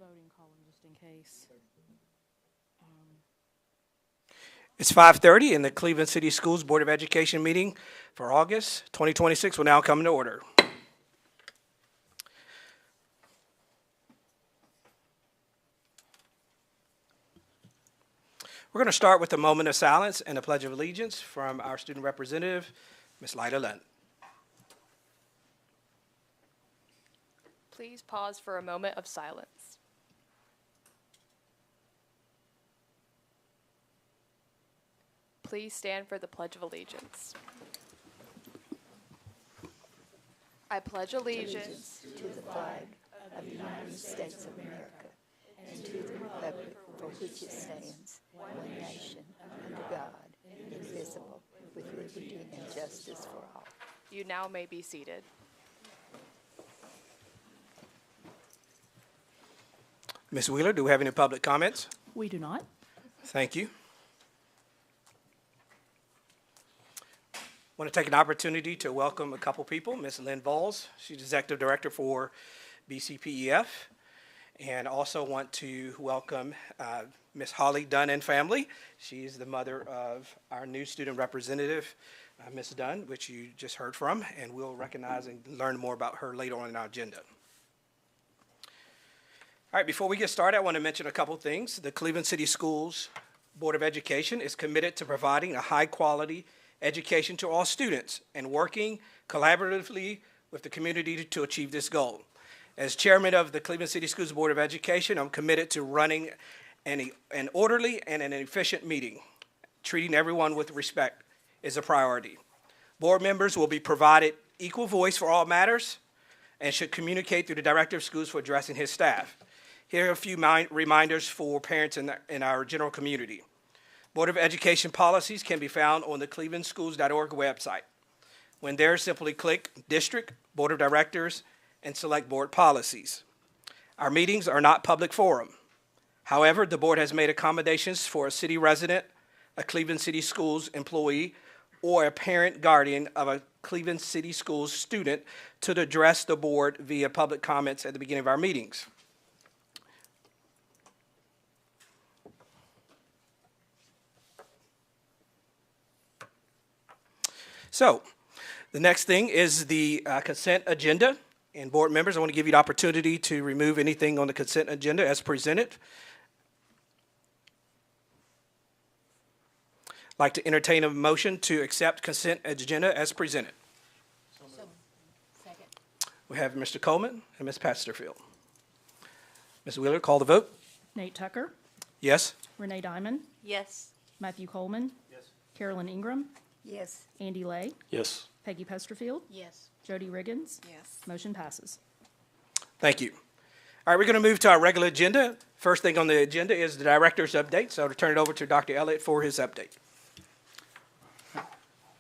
voting column just in case. It's 5:30 and the Cleveland City Schools Board of Education meeting for August 2026 will now come to order. We're going to start with a moment of silence and a pledge of allegiance from our student representative, Ms. Lyda Lund. Please pause for a moment of silence. Please stand for the Pledge of Allegiance. I pledge allegiance to the flag of the United States of America and to the republic for which it stands, one nation, under God, indivisible, with liberty and justice for all. You now may be seated. Ms. Wheeler, do we have any public comments? We do not. Thank you. I want to take an opportunity to welcome a couple people. Ms. Lynn Vols, she's Executive Director for BCPEF, and also want to welcome Ms. Holly Dunn and family. She's the mother of our new student representative, Ms. Dunn, which you just heard from, and we'll recognize and learn more about her later on in our agenda. All right, before we get started, I want to mention a couple things. The Cleveland City Schools Board of Education is committed to providing a high-quality education to all students and working collaboratively with the community to achieve this goal. As chairman of the Cleveland City Schools Board of Education, I'm committed to running an orderly and an efficient meeting. Treating everyone with respect is a priority. Board members will be provided equal voice for all matters and should communicate through the Director of Schools for addressing his staff. Here are a few reminders for parents in our general community. Board of Education policies can be found on the clevelandschools.org website. When there, simply click District, Board of Directors, and select Board Policies. Our meetings are not public forum. However, the board has made accommodations for a city resident, a Cleveland City Schools employee, or a parent guardian of a Cleveland City Schools student to address the board via public comments at the beginning of our meetings. So, the next thing is the consent agenda. And board members, I want to give you the opportunity to remove anything on the consent agenda as presented. I'd like to entertain a motion to accept consent agenda as presented. Second. We have Mr. Coleman and Ms. Pasterfield. Ms. Wheeler, call the vote. Nate Tucker, Yes? Renee Diamond, Yes. Matthew Coleman, Yes. Carolyn Ingram, Yes. Andy Lay, Yes. Peggy Pesterfield, Yes. Jody Riggins. Yes. Motion passes. Thank you. All right, we're going to move to our regular agenda. First thing on the agenda is the director's update. So I'll turn it over to Dr. Elliott for his update.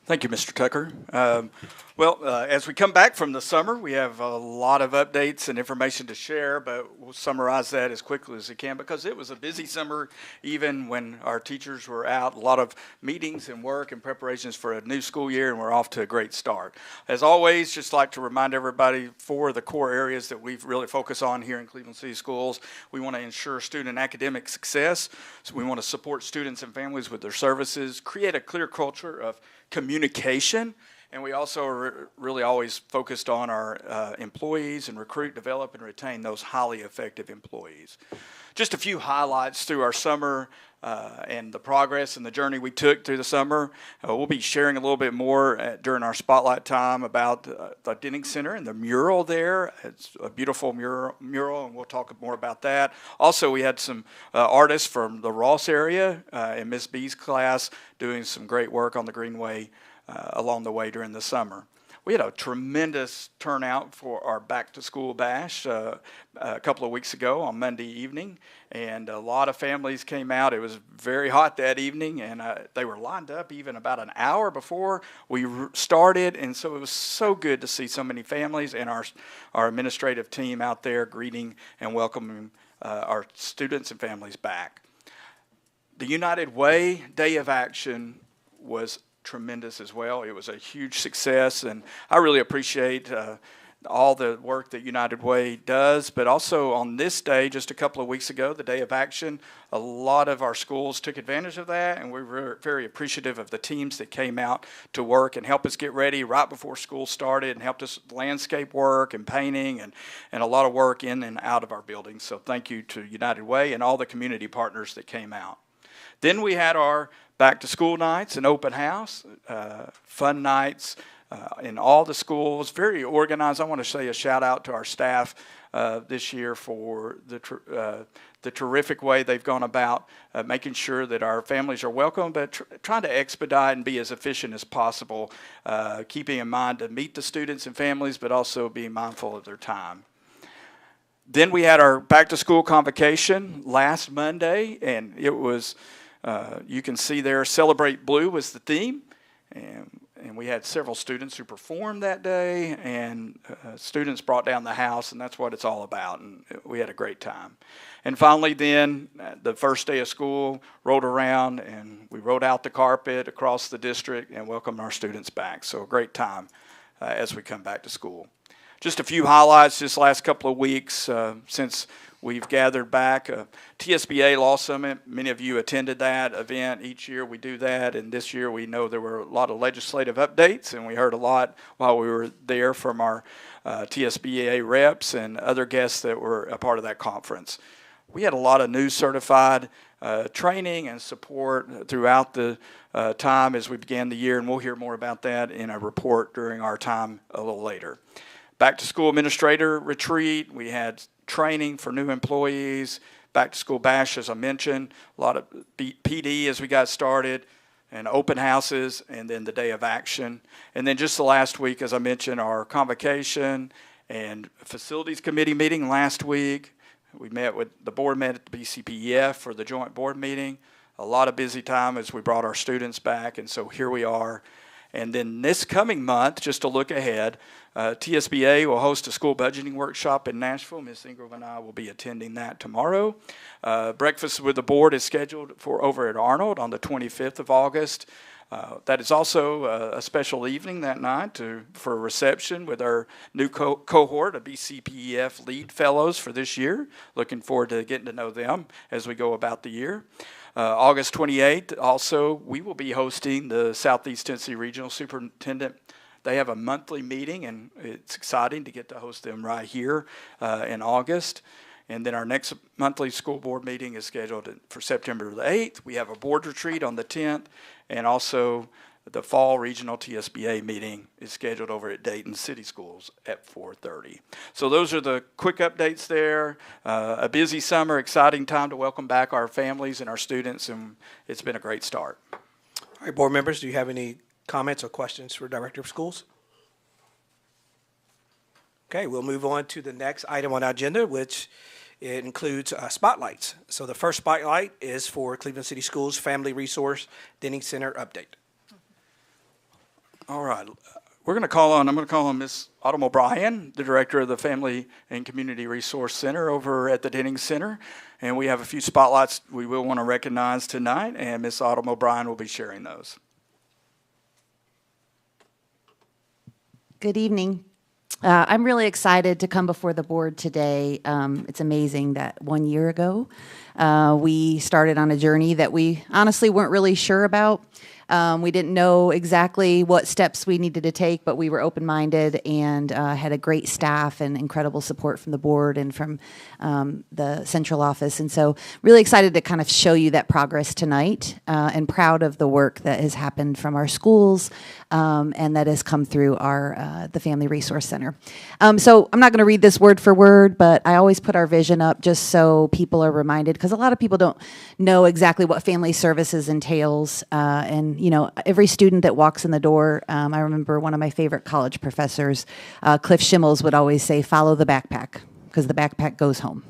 Thank you, Mr. Tucker. As we come back from the summer, we have a lot of updates and information to share, but we'll summarize that as quickly as we can because it was a busy summer, even when our teachers were out. A lot of meetings and work and preparations for a new school year, and we're off to a great start. As always, just like to remind everybody for the core areas that we've really focused on here in Cleveland City Schools. We want to ensure student academic success. So we want to support students and families with their services, create a clear culture of communication, and we also are really always focused on our employees and recruit, develop, and retain those highly effective employees. Just a few highlights through our summer and the progress and the journey we took through the summer. We'll be sharing a little bit more during our spotlight time about the Denning Center and the mural there. It's a beautiful mural, and we'll talk more about that. Also, we had some artists from the Ross area in Miss B's class doing some great work on the Greenway along the way during the summer. We had a tremendous turnout for our back-to-school bash a couple of weeks ago on Monday evening, and a lot of families came out. It was very hot that evening, and they were lined up even about an hour before we started, and so it was so good to see so many families and our administrative team out there greeting and welcoming our students and families back. The United Way Day of Action was tremendous as well. It was a huge success, and I really appreciate all the work that United Way does, but also on this day, just a couple of weeks ago, the Day of Action, a lot of our schools took advantage of that, and we're very appreciative of the teams that came out to work and help us get ready right before school started and helped us with landscape work and painting and a lot of work in and out of our buildings. So thank you to United Way and all the community partners that came out. Then we had our back to school nights and open house, fun nights, in all the schools, very organized. I want to say a shout out to our staff this year for the terrific way they've gone about making sure that our families are welcome, but trying to expedite and be as efficient as possible, keeping in mind to meet the students and families, but also being mindful of their time. Then we had our back to school convocation last Monday, and it was, you can see there, Celebrate Blue was the theme. And we had several students who performed that day, and students brought down the house, and that's what it's all about, and we had a great time. And finally then, the first day of school rolled around, and we rolled out the carpet across the district and welcomed our students back. So a great time as we come back to school. Just a few highlights this last couple of weeks since we've gathered back. TSBA Law Summit, many of you attended that event. Each year we do that, and this year we know there were a lot of legislative updates, and we heard a lot while we were there from our TSBA reps and other guests that were a part of that conference. We had a lot of new certified training and support throughout the time as we began the year, and we'll hear more about that in a report during our time a little later. Back to school administrator retreat, we had training for new employees, back to school bash, as I mentioned, a lot of PD as we got started, and open houses, and then the Day of Action. And then just the last week, as I mentioned, our convocation and facilities committee meeting last week. We met with, the board met at the BCPEF for the joint board meeting. A lot of busy time as we brought our students back, and so here we are. And then this coming month, just to look ahead, TSBA will host a school budgeting workshop in Nashville. Ms. Ingram and I will be attending that tomorrow. Breakfast with the board is scheduled for over at Arnold on the 25th of August. That is also a special evening that night for a reception with our new cohort of BCPEF lead fellows for this year. Looking forward to getting to know them as we go about the year. August 28th, also, we will be hosting the Southeast Tennessee Regional Superintendent. They have a monthly meeting, and it's exciting to get to host them right here in August. And then our next monthly school board meeting is scheduled for September the 8th. We have a board retreat on the 10th, and also the fall regional TSBA meeting is scheduled over at Dayton City Schools at 4:30. So those are the quick updates there. A busy summer, exciting time to welcome back our families and our students, and it's been a great start. All right, board members, do you have any comments or questions for Director of Schools? Okay, we'll move on to the next item on our agenda, which it includes spotlights. So the first spotlight is for Cleveland City Schools Family Resource Denning Center update. All right. I'm going to call on Ms. Autumn O'Brien, the director of the Family and Community Resource Center over at the Denning Center. And we have a few spotlights we will want to recognize tonight, and Ms. Autumn O'Brien will be sharing those. Good evening. I'm really excited to come before the board today. It's amazing that 1 year ago, we started on a journey that we honestly weren't really sure about. We didn't know exactly what steps we needed to take, but we were open-minded and had a great staff and incredible support from the board and from the central office. And so really excited to kind of show you that progress tonight and proud of the work that has happened from our schools and that has come through our the Family Resource Center. So I'm not going to read this word for word, but I always put our vision up just so people are reminded, because a lot of people don't know exactly what family services entails. And you know, every student that walks in the door, I remember one of my favorite college professors, Cliff Schimmels, would always say, follow the backpack, because the backpack goes home.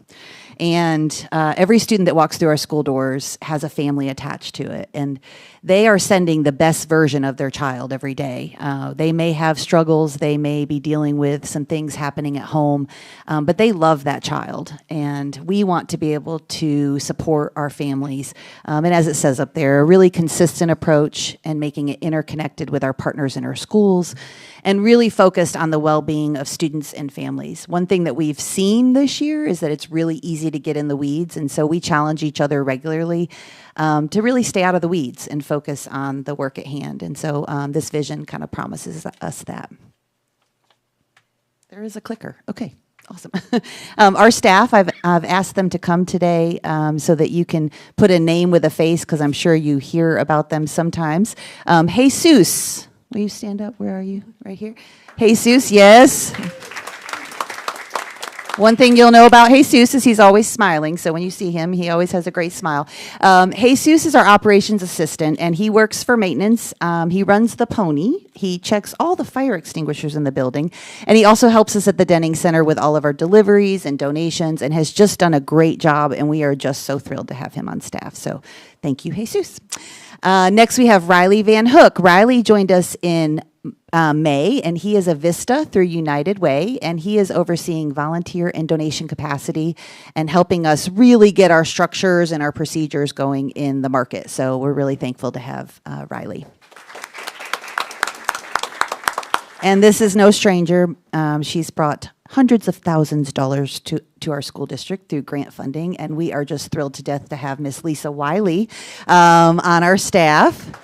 And every student that walks through our school doors has a family attached to it. And they are sending the best version of their child every day. They may have struggles. They may be dealing with some things happening at home, but they love that child. And we want to be able to support our families. And as it says up there, a really consistent approach and making it interconnected with our partners in our schools and really focused on the well-being of students and families. One thing that we've seen this year is that it's really easy to get in the weeds, and so we challenge each other regularly to really stay out of the weeds and focus on the work at hand. And so this vision kind of promises us that. There is a clicker. Okay. Awesome. Our staff, I've asked them to come today so that you can put a name with a face, because I'm sure you hear about them sometimes. Jesus, will you stand up? Where are you? Right here. Jesus, yes. One thing you'll know about Jesus is he's always smiling. So when you see him, he always has a great smile. Jesus is our operations assistant, and he works for maintenance. He runs the pony. He checks all the fire extinguishers in the building. And he also helps us at the Denning Center with all of our deliveries and donations, and has just done a great job. And we are just so thrilled to have him on staff. So thank you, Jesus. Next, we have Riley Van Hook. Riley joined us in May, and he is a Vista through United Way, and he is overseeing volunteer and donation capacity and helping us really get our structures and our procedures going in the market. So we're really thankful to have Riley. And this is no stranger. She's brought hundreds of thousands of dollars to our school district through grant funding, and we are just thrilled to death to have Miss Lisa Wiley on our staff.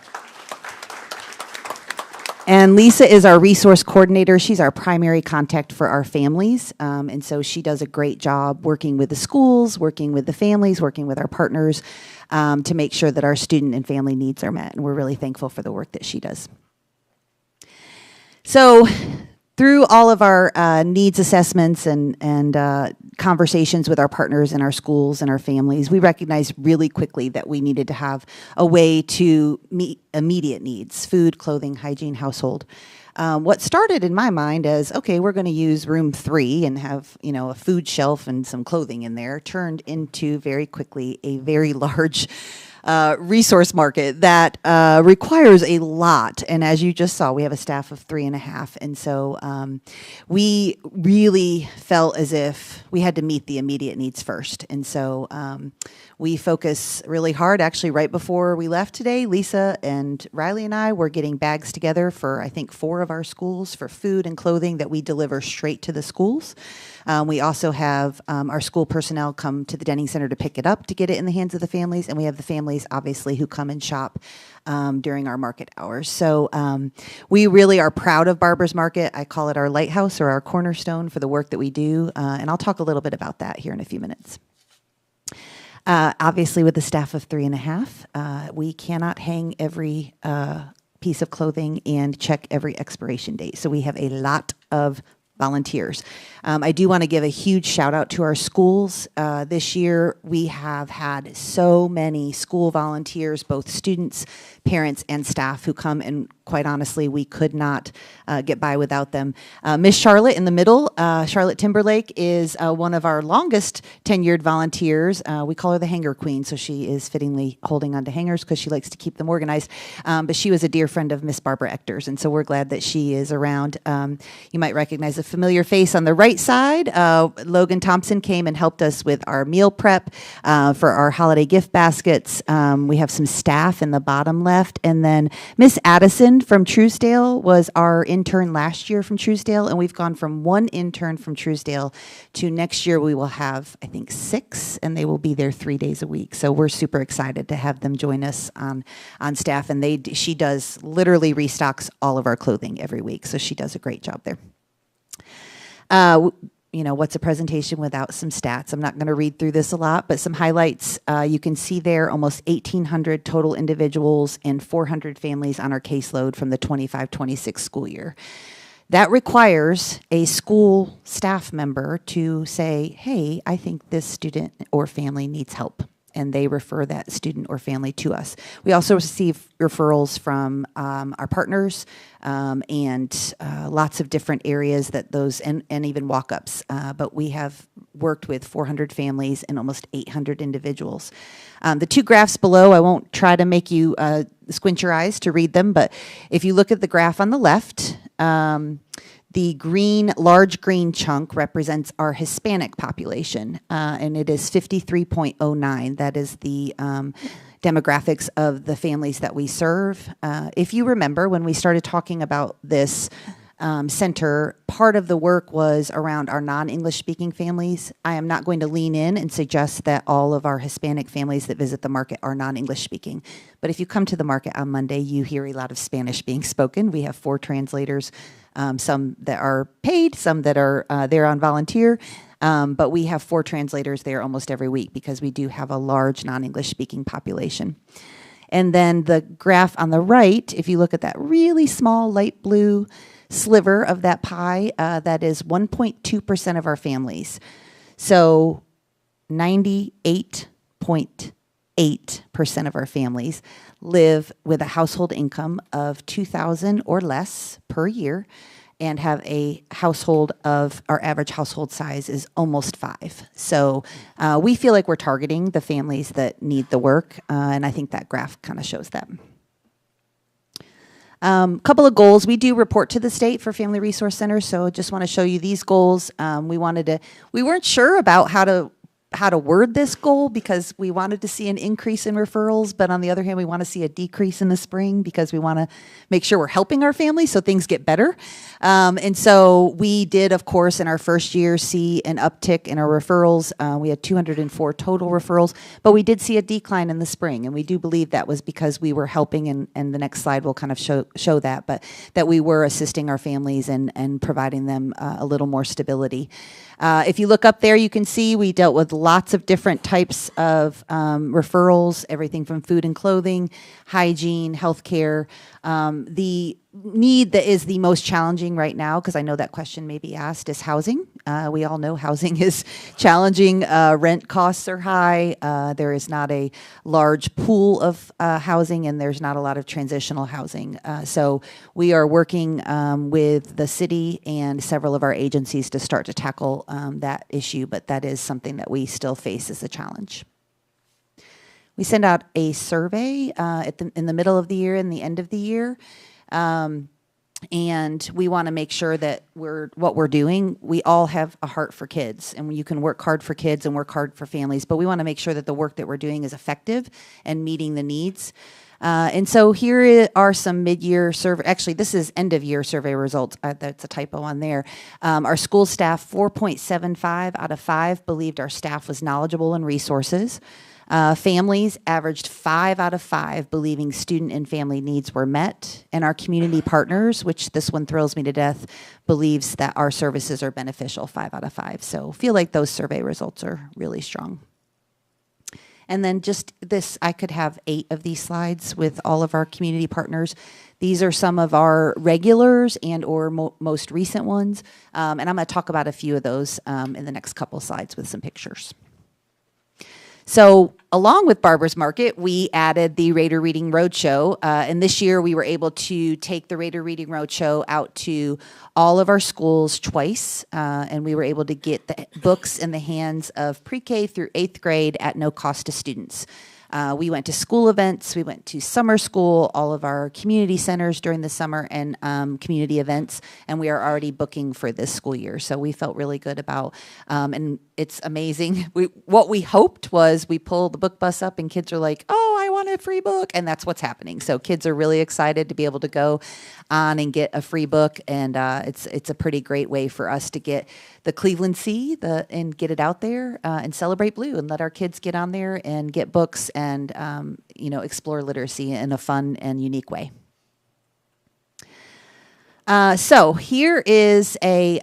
And Lisa is our resource coordinator. She's our primary contact for our families. And so she does a great job working with the schools, working with the families, working with our partners to make sure that our student and family needs are met. And we're really thankful for the work that she does. So through all of our needs assessments and conversations with our partners in our schools and our families, we recognized really quickly that we needed to have a way to meet immediate needs: food, clothing, hygiene, household. What started in my mind as, okay, we're going to use room 3 and have, a food shelf and some clothing in there, turned into very quickly a very large resource market that requires a lot. And as you just saw, we have a staff of 3.5. And so we really felt as if we had to meet the immediate needs first. And so we focus really hard. Actually, right before we left today, Lisa and Riley and I were getting bags together for, I think, 4 of our schools for food and clothing that we deliver straight to the schools. We also have our school personnel come to the Denning Center to pick it up, to get it in the hands of the families, and we have the families, obviously, who come and shop during our market hours. So we really are proud of Barbers Market. I call it our lighthouse or our cornerstone for the work that we do, and I'll talk a little bit about that here in a few minutes. Obviously, with the staff of 3.5, we cannot hang every piece of clothing and check every expiration date. So we have a lot of volunteers. I do want to give a huge shout out to our schools. This year, we have had so many school volunteers, both students, parents, and staff who come, and quite honestly, we could not get by without them. Miss Charlotte in the middle, Charlotte Timberlake, is one of our longest tenured volunteers. We call her the hanger queen, so she is fittingly holding onto hangers because she likes to keep them organized. But she was a dear friend of Miss Barbara Ector's, and so we're glad that she is around. You might recognize a familiar face on the right side. Logan Thompson came and helped us with our meal prep for our holiday gift baskets. We have some staff in the bottom left, and then Miss Addison from Truesdale was our intern last year from Truesdale, and we've gone from 1 intern from Truesdale to next year we will have, I think, 6, and they will be there 3 days a week. So we're super excited to have them join us on staff, and she does literally restocks all of our clothing every week, so she does a great job there. What's a presentation without some stats? I'm not going to read through this a lot, but some highlights. You can see there almost 1,800 total individuals and 400 families on our caseload from the 25-26 school year. That requires a school staff member to say, hey, I think this student or family needs help. and they refer that student or family to us. We also receive referrals from our partners and lots of different areas that those, and even walk-ups. But we have worked with 400 families and almost 800 individuals. The two graphs below, I won't try to make you squint your eyes to read them, but if you look at the graph on the left, the large green chunk represents our Hispanic population, and it is 53.09. That is the demographics of the families that we serve. If you remember, when we started talking about this center, part of the work was around our non-English speaking families. I am not going to lean in and suggest that all of our Hispanic families that visit the market are non-English speaking. But if you come to the market on Monday, you hear a lot of Spanish being spoken. We have 4 translators, some that are paid, some that are there on volunteer. But we have 4 translators there almost every week because we do have a large non-English speaking population. And then the graph on the right, if you look at that really small light blue sliver of that pie, that is 1.2% of our families. So 98.8% of our families live with a household income of $2,000 or less per year and have a household of, our average household size is almost 5. So we feel like we're targeting the families that need the work, and I think that graph kind of shows that. Couple of goals. We do report to the state for Family Resource Centers, so just want to show you these goals. We weren't sure about how to word this goal because we wanted to see an increase in referrals, but on the other hand, we want to see a decrease in the spring because we want to make sure we're helping our families so things get better. And so we did, of course, in our first year see an uptick in our referrals. We had 204 total referrals, but we did see a decline in the spring, and we do believe that was because we were helping, and the next slide will kind of show that, but that we were assisting our families and providing them a little more stability. If you look up there, you can see we dealt with lots of different types of referrals, everything from food and clothing, hygiene, healthcare. The need that is the most challenging right now, because I know that question may be asked, is housing. We all know housing is challenging. Rent costs are high. There is not a large pool of housing, and there's not a lot of transitional housing. So we are working with the city and several of our agencies to start to tackle that issue, but that is something that we still face as a challenge. We send out a survey in the middle of the year and the end of the year. And we want to make sure that what we're doing, we all have a heart for kids, and you can work hard for kids and work hard for families, but we want to make sure that the work that we're doing is effective and meeting the needs. And so here are some mid-year survey, actually this is end-of-year survey results, that's a typo on there. Our school staff, 4.75 out of 5 believed our staff was knowledgeable in resources. Families averaged 5 out of 5 believing student and family needs were met. And our community partners, which this one thrills me to death, believes that our services are beneficial, 5 out of 5. So feel like those survey results are really strong. And then just this, I could have 8 of these slides with all of our community partners. These are some of our regulars and or most recent ones. And I'm going to talk about a few of those in the next couple slides with some pictures. So along with Barbara's Market, we added the Raider Reading Roadshow. And this year we were able to take the Raider Reading Roadshow out to all of our schools twice. And we were able to get the books in the hands of pre-K through 8th grade at no cost to students. We went to school events, we went to summer school, all of our community centers during the summer, and community events, and we are already booking for this school year. So we felt really good about, and it's amazing. What we hoped was we pull the book bus up and kids are like, oh, I want a free book, and that's what's happening. So kids are really excited to be able to go on and get a free book, and it's a pretty great way for us to get the Cleveland Sea and get it out there and celebrate blue and let our kids get on there and get books and explore literacy in a fun and unique way. So here is a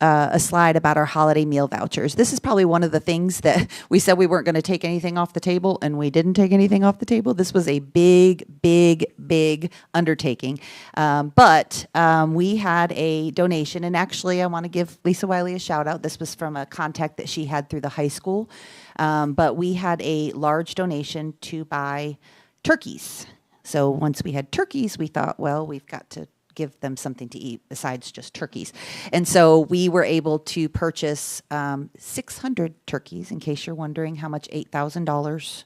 a slide about our holiday meal vouchers. This is probably one of the things that we said we weren't going to take anything off the table, and we didn't take anything off the table. This was a big, big, big undertaking. But we had a donation, and actually I want to give Lisa Wiley a shout out. This was from a contact that she had through the high school. But we had a large donation to buy turkeys. So once we had turkeys, we thought, well, we've got to give them something to eat besides just turkeys. And so we were able to purchase 600 turkeys, in case you're wondering how much $8,000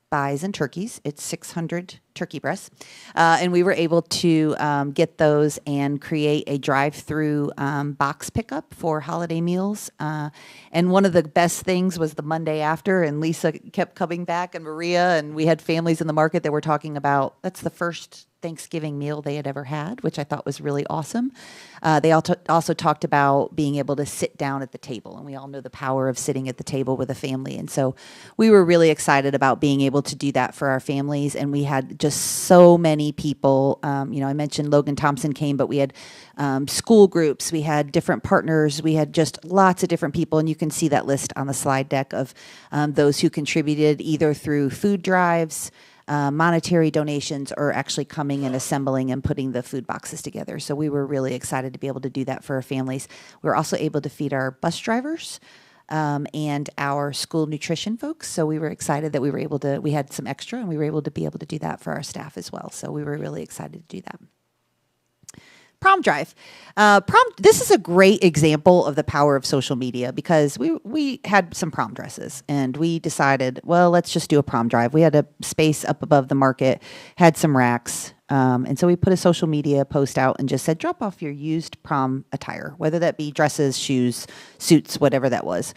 buys in turkeys. It's 600 turkey breasts. And we were able to get those and create a drive-through box pickup for holiday meals. And one of the best things was the Monday after, and Lisa kept coming back, and Maria, and we had families in the market that were talking about, that's the first Thanksgiving meal they had ever had, which I thought was really awesome. They also talked about being able to sit down at the table, and we all know the power of sitting at the table with a family. And so we were really excited about being able to do that for our families, and we had just so many people. I mentioned Logan Thompson came, but we had school groups, we had different partners, we had just lots of different people, and you can see that list on the slide deck of those who contributed either through food drives, monetary donations, or actually coming and assembling and putting the food boxes together. So we were really excited to be able to do that for our families. We were also able to feed our bus drivers and our school nutrition folks. So we were excited that we had some extra, and we were able to do that for our staff as well. So we were really excited to do that. Prom drive. This is a great example of the power of social media, because we had some prom dresses, and we decided, well, let's just do a prom drive. We had a space up above the market, had some racks, and so we put a social media post out and just said, drop off your used prom attire, whether that be dresses, shoes, suits, whatever that was.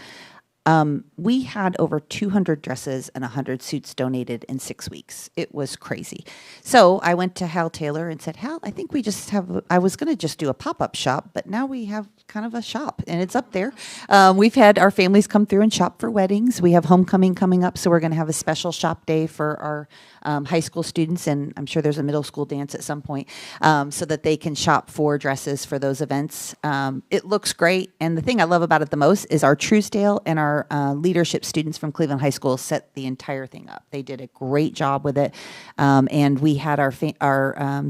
We had over 200 dresses and 100 suits donated in 6 weeks. It was crazy. So I went to Hal Taylor and said, Hal, I think I was going to just do a pop-up shop, but now we have kind of a shop, and it's up there. We've had our families come through and shop for weddings. We have homecoming coming up, so we're going to have a special shop day for our high school students, and I'm sure there's a middle school dance at some point, so that they can shop for dresses for those events. It looks great, and the thing I love about it the most is our Truesdale and our leadership students from Cleveland High School set the entire thing up. They did a great job with it, and we had our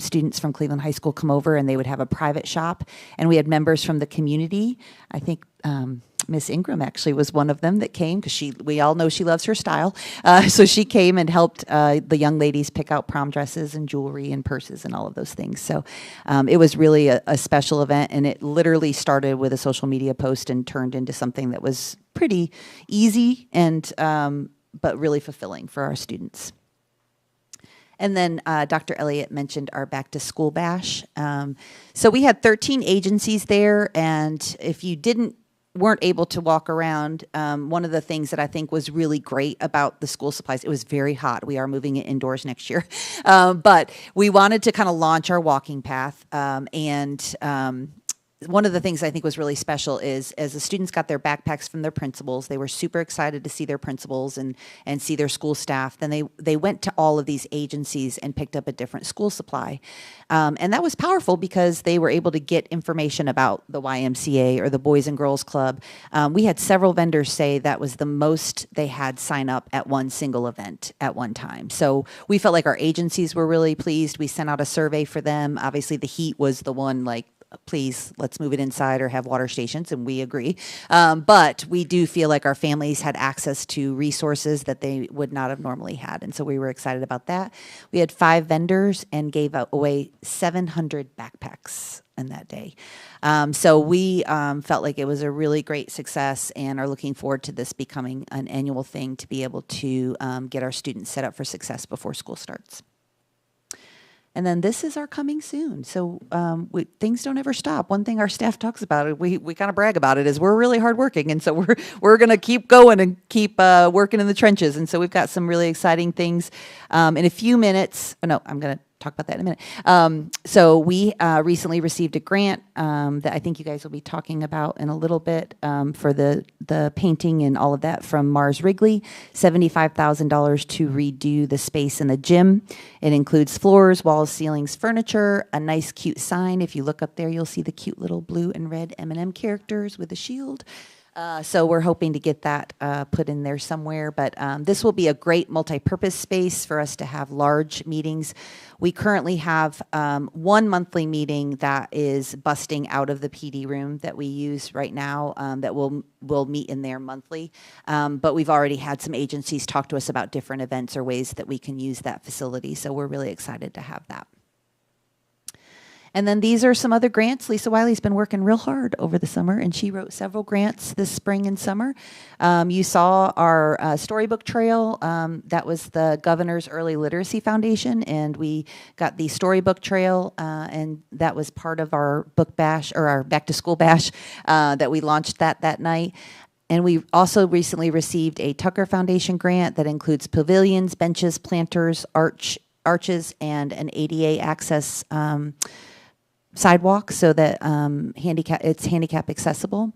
students from Cleveland High School come over, and they would have a private shop, and we had members from the community. I think Miss Ingram actually was one of them that came, because we all know she loves her style. So she came and helped the young ladies pick out prom dresses and jewelry and purses and all of those things. So it was really a special event, and it literally started with a social media post and turned into something that was pretty easy and but really fulfilling for our students. And then Dr. Elliott mentioned our back to school bash. So we had 13 agencies there, and if you weren't able to walk around, one of the things that I think was really great about the school supplies, it was very hot. We are moving it indoors next year. But we wanted to kind of launch our walking path, and one of the things I think was really special is, as the students got their backpacks from their principals, they were super excited to see their principals and see their school staff. Then they went to all of these agencies and picked up a different school supply. And that was powerful, because they were able to get information about the YMCA or the Boys and Girls Club. We had several vendors say that was the most they had sign up at one single event at one time. So we felt like our agencies were really pleased. We sent out a survey for them. Obviously, the heat was the one, like, please, let's move it inside or have water stations, and we agree. But we do feel like our families had access to resources that they would not have normally had, and so we were excited about that. We had 5 vendors and gave away 700 backpacks in that day. So we felt like it was a really great success, and are looking forward to this becoming an annual thing to be able to get our students set up for success before school starts. And then this is our coming soon. So things don't ever stop. One thing our staff talks about, we kind of brag about it, is we're really hardworking. And so we're going to keep going and keep working in the trenches. And so we've got some really exciting things. In a few minutes, I'm going to talk about that in a minute. So we recently received a grant that I think you guys will be talking about in a little bit for the painting and all of that from Mars Wrigley, $75,000 to redo the space in the gym. It includes floors, walls, ceilings, furniture, a nice cute sign. If you look up there, you'll see the cute little blue and red M&M characters with a shield. So we're hoping to get that put in there somewhere, but this will be a great multi-purpose space for us to have large meetings. We currently have one monthly meeting that is busting out of the PD room that we use right now that we'll meet in there monthly, but we've already had some agencies talk to us about different events or ways that we can use that facility, so we're really excited to have that. And then these are some other grants. Lisa Wiley's been working real hard over the summer, and she wrote several grants this spring and summer. You saw our storybook trail. That was the Governor's Early Literacy Foundation, and we got the storybook trail, and that was part of our book bash, or our back-to-school bash, that we launched that night. And we also recently received a Tucker Foundation grant that includes pavilions, benches, planters, arches, and an ADA access sidewalk so that it's handicap accessible.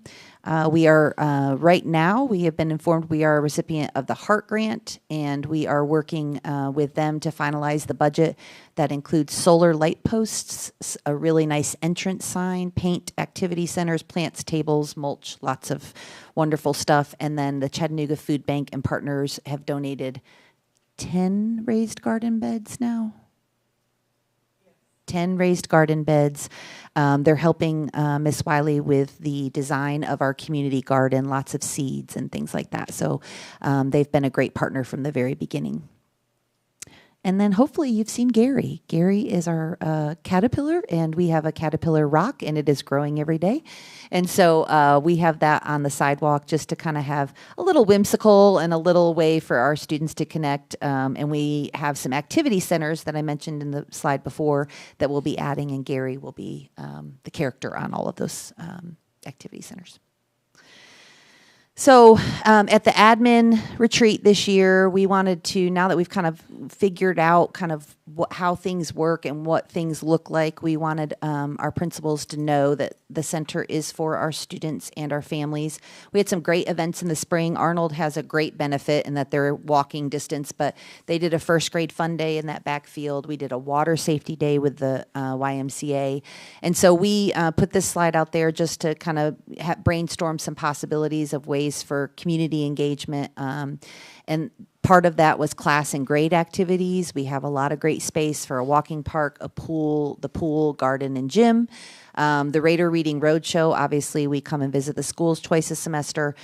We are right now, we have been informed we are a recipient of the HEART grant, and we are working with them to finalize the budget that includes solar light posts, a really nice entrance sign, paint activity centers, plants, tables, mulch, lots of wonderful stuff. And then the Chattanooga Food Bank and partners have donated 10 raised garden beds now. 10 raised garden beds. They're helping Miss Wiley with the design of our community garden, lots of seeds and things like that. So they've been a great partner from the very beginning. And then hopefully you've seen Gary. Gary is our caterpillar, and we have a caterpillar rock, and it is growing every day. And so we have that on the sidewalk just to kind of have a little whimsical and a little way for our students to connect. And we have some activity centers that I mentioned in the slide before that we'll be adding, and Gary will be the character on all of those activity centers. So at the admin retreat this year, we wanted to, now that we've kind of figured out kind of how things work and what things look like, we wanted our principals to know that the center is for our students and our families. We had some great events in the spring. Arnold has a great benefit in that they're walking distance, but they did a first grade fun day in that backfield. We did a water safety day with the YMCA. And so we put this slide out there just to kind of brainstorm some possibilities of ways for community engagement. And part of that was class and grade activities. We have a lot of great space for a walking park, a pool, the pool, garden, and gym. The Raider Reading Roadshow, obviously we come and visit the schools twice a semester.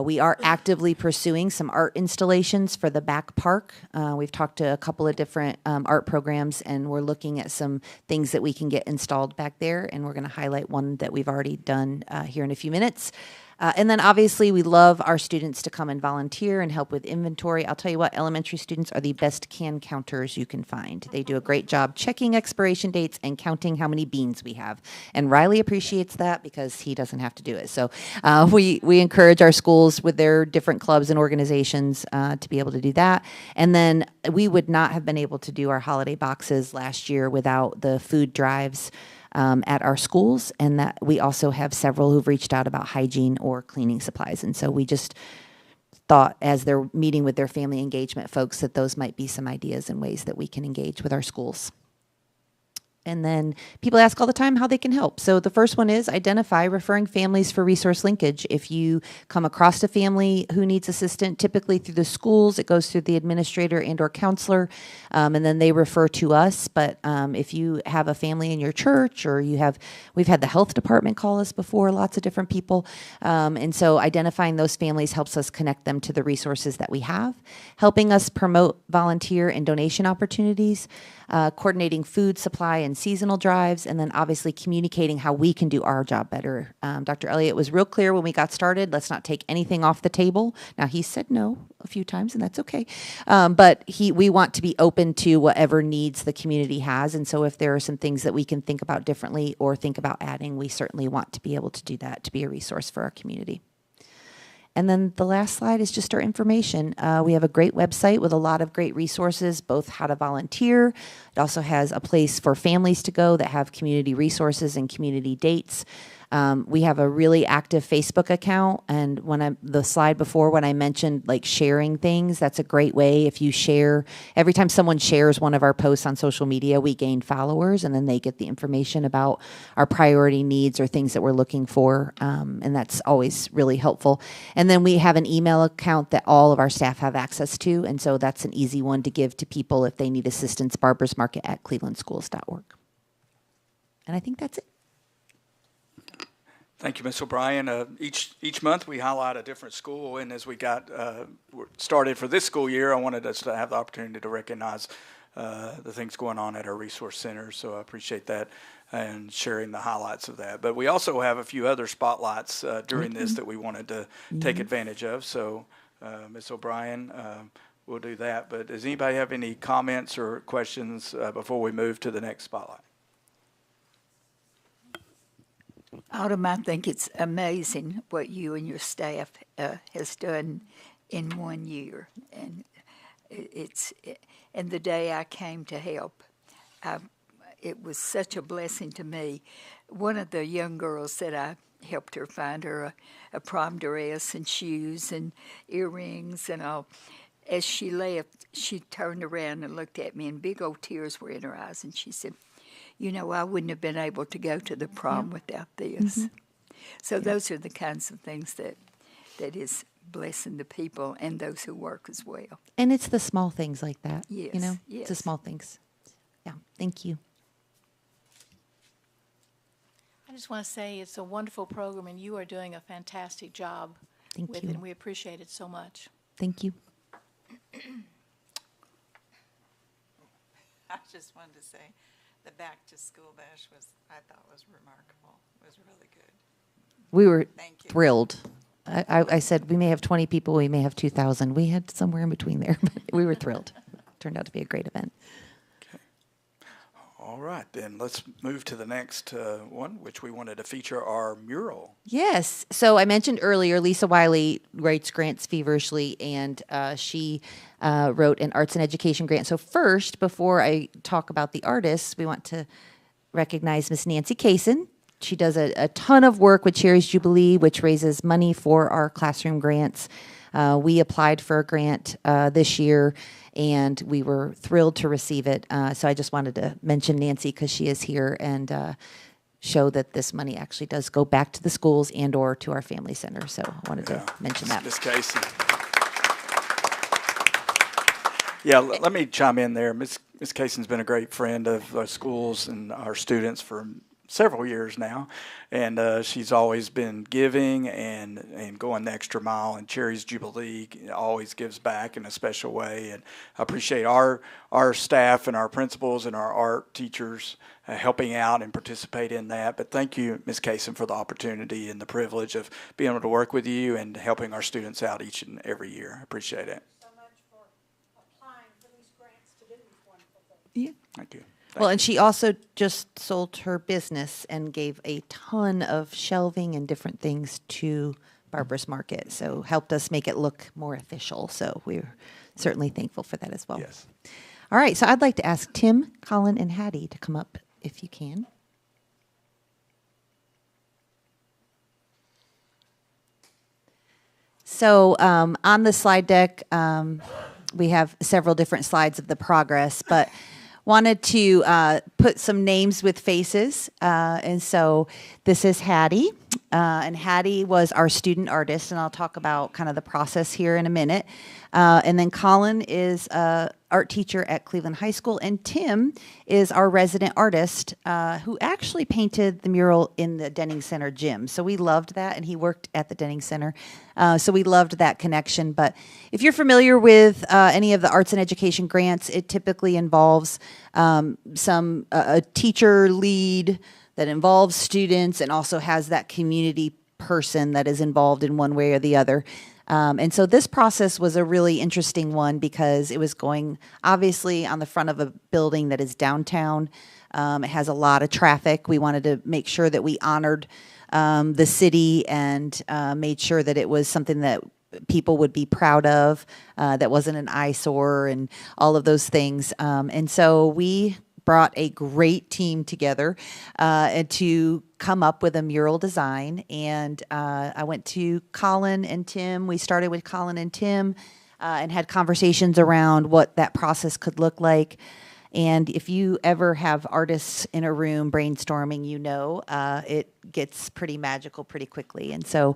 We are actively pursuing some art installations for the back park. We've talked to a couple of different art programs, and we're looking at some things that we can get installed back there, and we're going to highlight one that we've already done here in a few minutes. And then obviously we love our students to come and volunteer and help with inventory. I'll tell you what, elementary students are the best can counters you can find. They do a great job checking expiration dates and counting how many beans we have. And Riley appreciates that because he doesn't have to do it. So we encourage our schools with their different clubs and organizations to be able to do that. And then we would not have been able to do our holiday boxes last year without the food drives at our schools, and that we also have several who've reached out about hygiene or cleaning supplies. And so we just thought, as they're meeting with their family engagement folks, that those might be some ideas and ways that we can engage with our schools. And then people ask all the time how they can help. So the first one is identify referring families for resource linkage. If you come across a family who needs assistance, typically through the schools, it goes through the administrator and or counselor, and then they refer to us. But if you have a family in your church, or we've had the health department call us before, lots of different people. And so identifying those families helps us connect them to the resources that we have, helping us promote volunteer and donation opportunities, coordinating food supply and seasonal drives, and then obviously communicating how we can do our job better. Dr. Elliott was real clear when we got started, let's not take anything off the table. Now, he said no a few times, and that's okay. But we want to be open to whatever needs the community has, and so if there are some things that we can think about differently or think about adding, we certainly want to be able to do that, to be a resource for our community. And then the last slide is just our information. We have a great website with a lot of great resources, both how to volunteer. It also has a place for families to go that have community resources and community dates. We have a really active Facebook account, and the slide before when I mentioned like sharing things, that's a great way. If you share, every time someone shares one of our posts on social media, we gain followers, and then they get the information about our priority needs or things that we're looking for, and that's always really helpful. And then we have an email account that all of our staff have access to, and so that's an easy one to give to people if they need assistance, barbersmarket@clevelandschools.org. And I think that's it. Thank you, Ms. O'Brien. Each month we highlight a different school, and as we got started for this school year, I wanted us to have the opportunity to recognize the things going on at our resource centers. So I appreciate that and sharing the highlights of that. But we also have a few other spotlights during this that we wanted to take advantage of. So Ms. O'Brien, we'll do that. But does anybody have any comments or questions before we move to the next spotlight? Autumn, I think it's amazing what you and your staff has done in 1 year, and and the day I came to help, it was such a blessing to me. One of the young girls said I helped her find her a prom dress and shoes and earrings and all. As she left, she turned around and looked at me, and big old tears were in her eyes, and she said, "You know, I wouldn't have been able to go to the prom without this." So those are the kinds of things that is blessing the people and those who work as well. And it's the small things like that. Yes, You know, it's the yes. small things. Yeah, thank you. I just want to say it's a wonderful program, and you are doing a fantastic job Thank with you. it, and we appreciate it so much. Thank you. I just wanted to say the back to school bash I thought was remarkable. It was really good. We were Thank you. thrilled. I said we may have 20 people, we may have 2,000. We had somewhere in between there, but we were thrilled. Turned out to be a great event. All right, then let's move to the next one, which we wanted to feature our mural. Yes. So I mentioned earlier, Lisa Wiley writes grants feverishly, and she wrote an arts and education grant. So first, before I talk about the artists, we want to recognize Miss Nancy Kaysen. She does a ton of work with Cherry's Jubilee, which raises money for our classroom grants. We applied for a grant this year, and we were thrilled to receive it. So I just wanted to mention Nancy because she is here and show that this money actually does go back to the schools and or to our family center. So I wanted to mention that. Ms. Casey. Yeah, let me chime in there. Ms. Kaysen's been a great friend of our schools and our students for several years now, and she's always been giving and going the extra mile, and Cherry's Jubilee always gives back in a special way, and I appreciate our staff and our principals and our art teachers helping out and participate in that. But thank you, Ms. Kaysen, for the opportunity and the privilege of being able to work with you and helping our students out each and every year. I appreciate it. So much for applying for these grants to do these wonderful things. Yeah. Thank you. Well, and she also just sold her business and gave a ton of shelving and different things to Barbara's Market, so helped us make it look more official. So we're certainly thankful for that as well. Yes. All right, so I'd like to ask Tim, Colin, and Hattie to come up if you can. So on the slide deck, we have several different slides of the progress, but wanted to put some names with faces. And so this is Hattie. And Hattie was our student artist, and I'll talk about kind of the process here in a minute. And then Colin is an art teacher at Cleveland High School, and Tim is our resident artist who actually painted the mural in the Denning Center gym. So we loved that, and he worked at the Denning Center. So we loved that connection. But if you're familiar with any of the arts and education grants, it typically involves a teacher lead that involves students and also has that community person that is involved in one way or the other. And so this process was a really interesting one because it was going obviously on the front of a building that is downtown. It has a lot of traffic. We wanted to make sure that we honored the city and made sure that it was something that people would be proud of, that wasn't an eyesore and all of those things. And so we brought a great team together and to come up with a mural design. And I went to Colin and Tim. We started with Colin and Tim and had conversations around what that process could look like. And if you ever have artists in a room brainstorming, you know it gets pretty magical pretty quickly. And so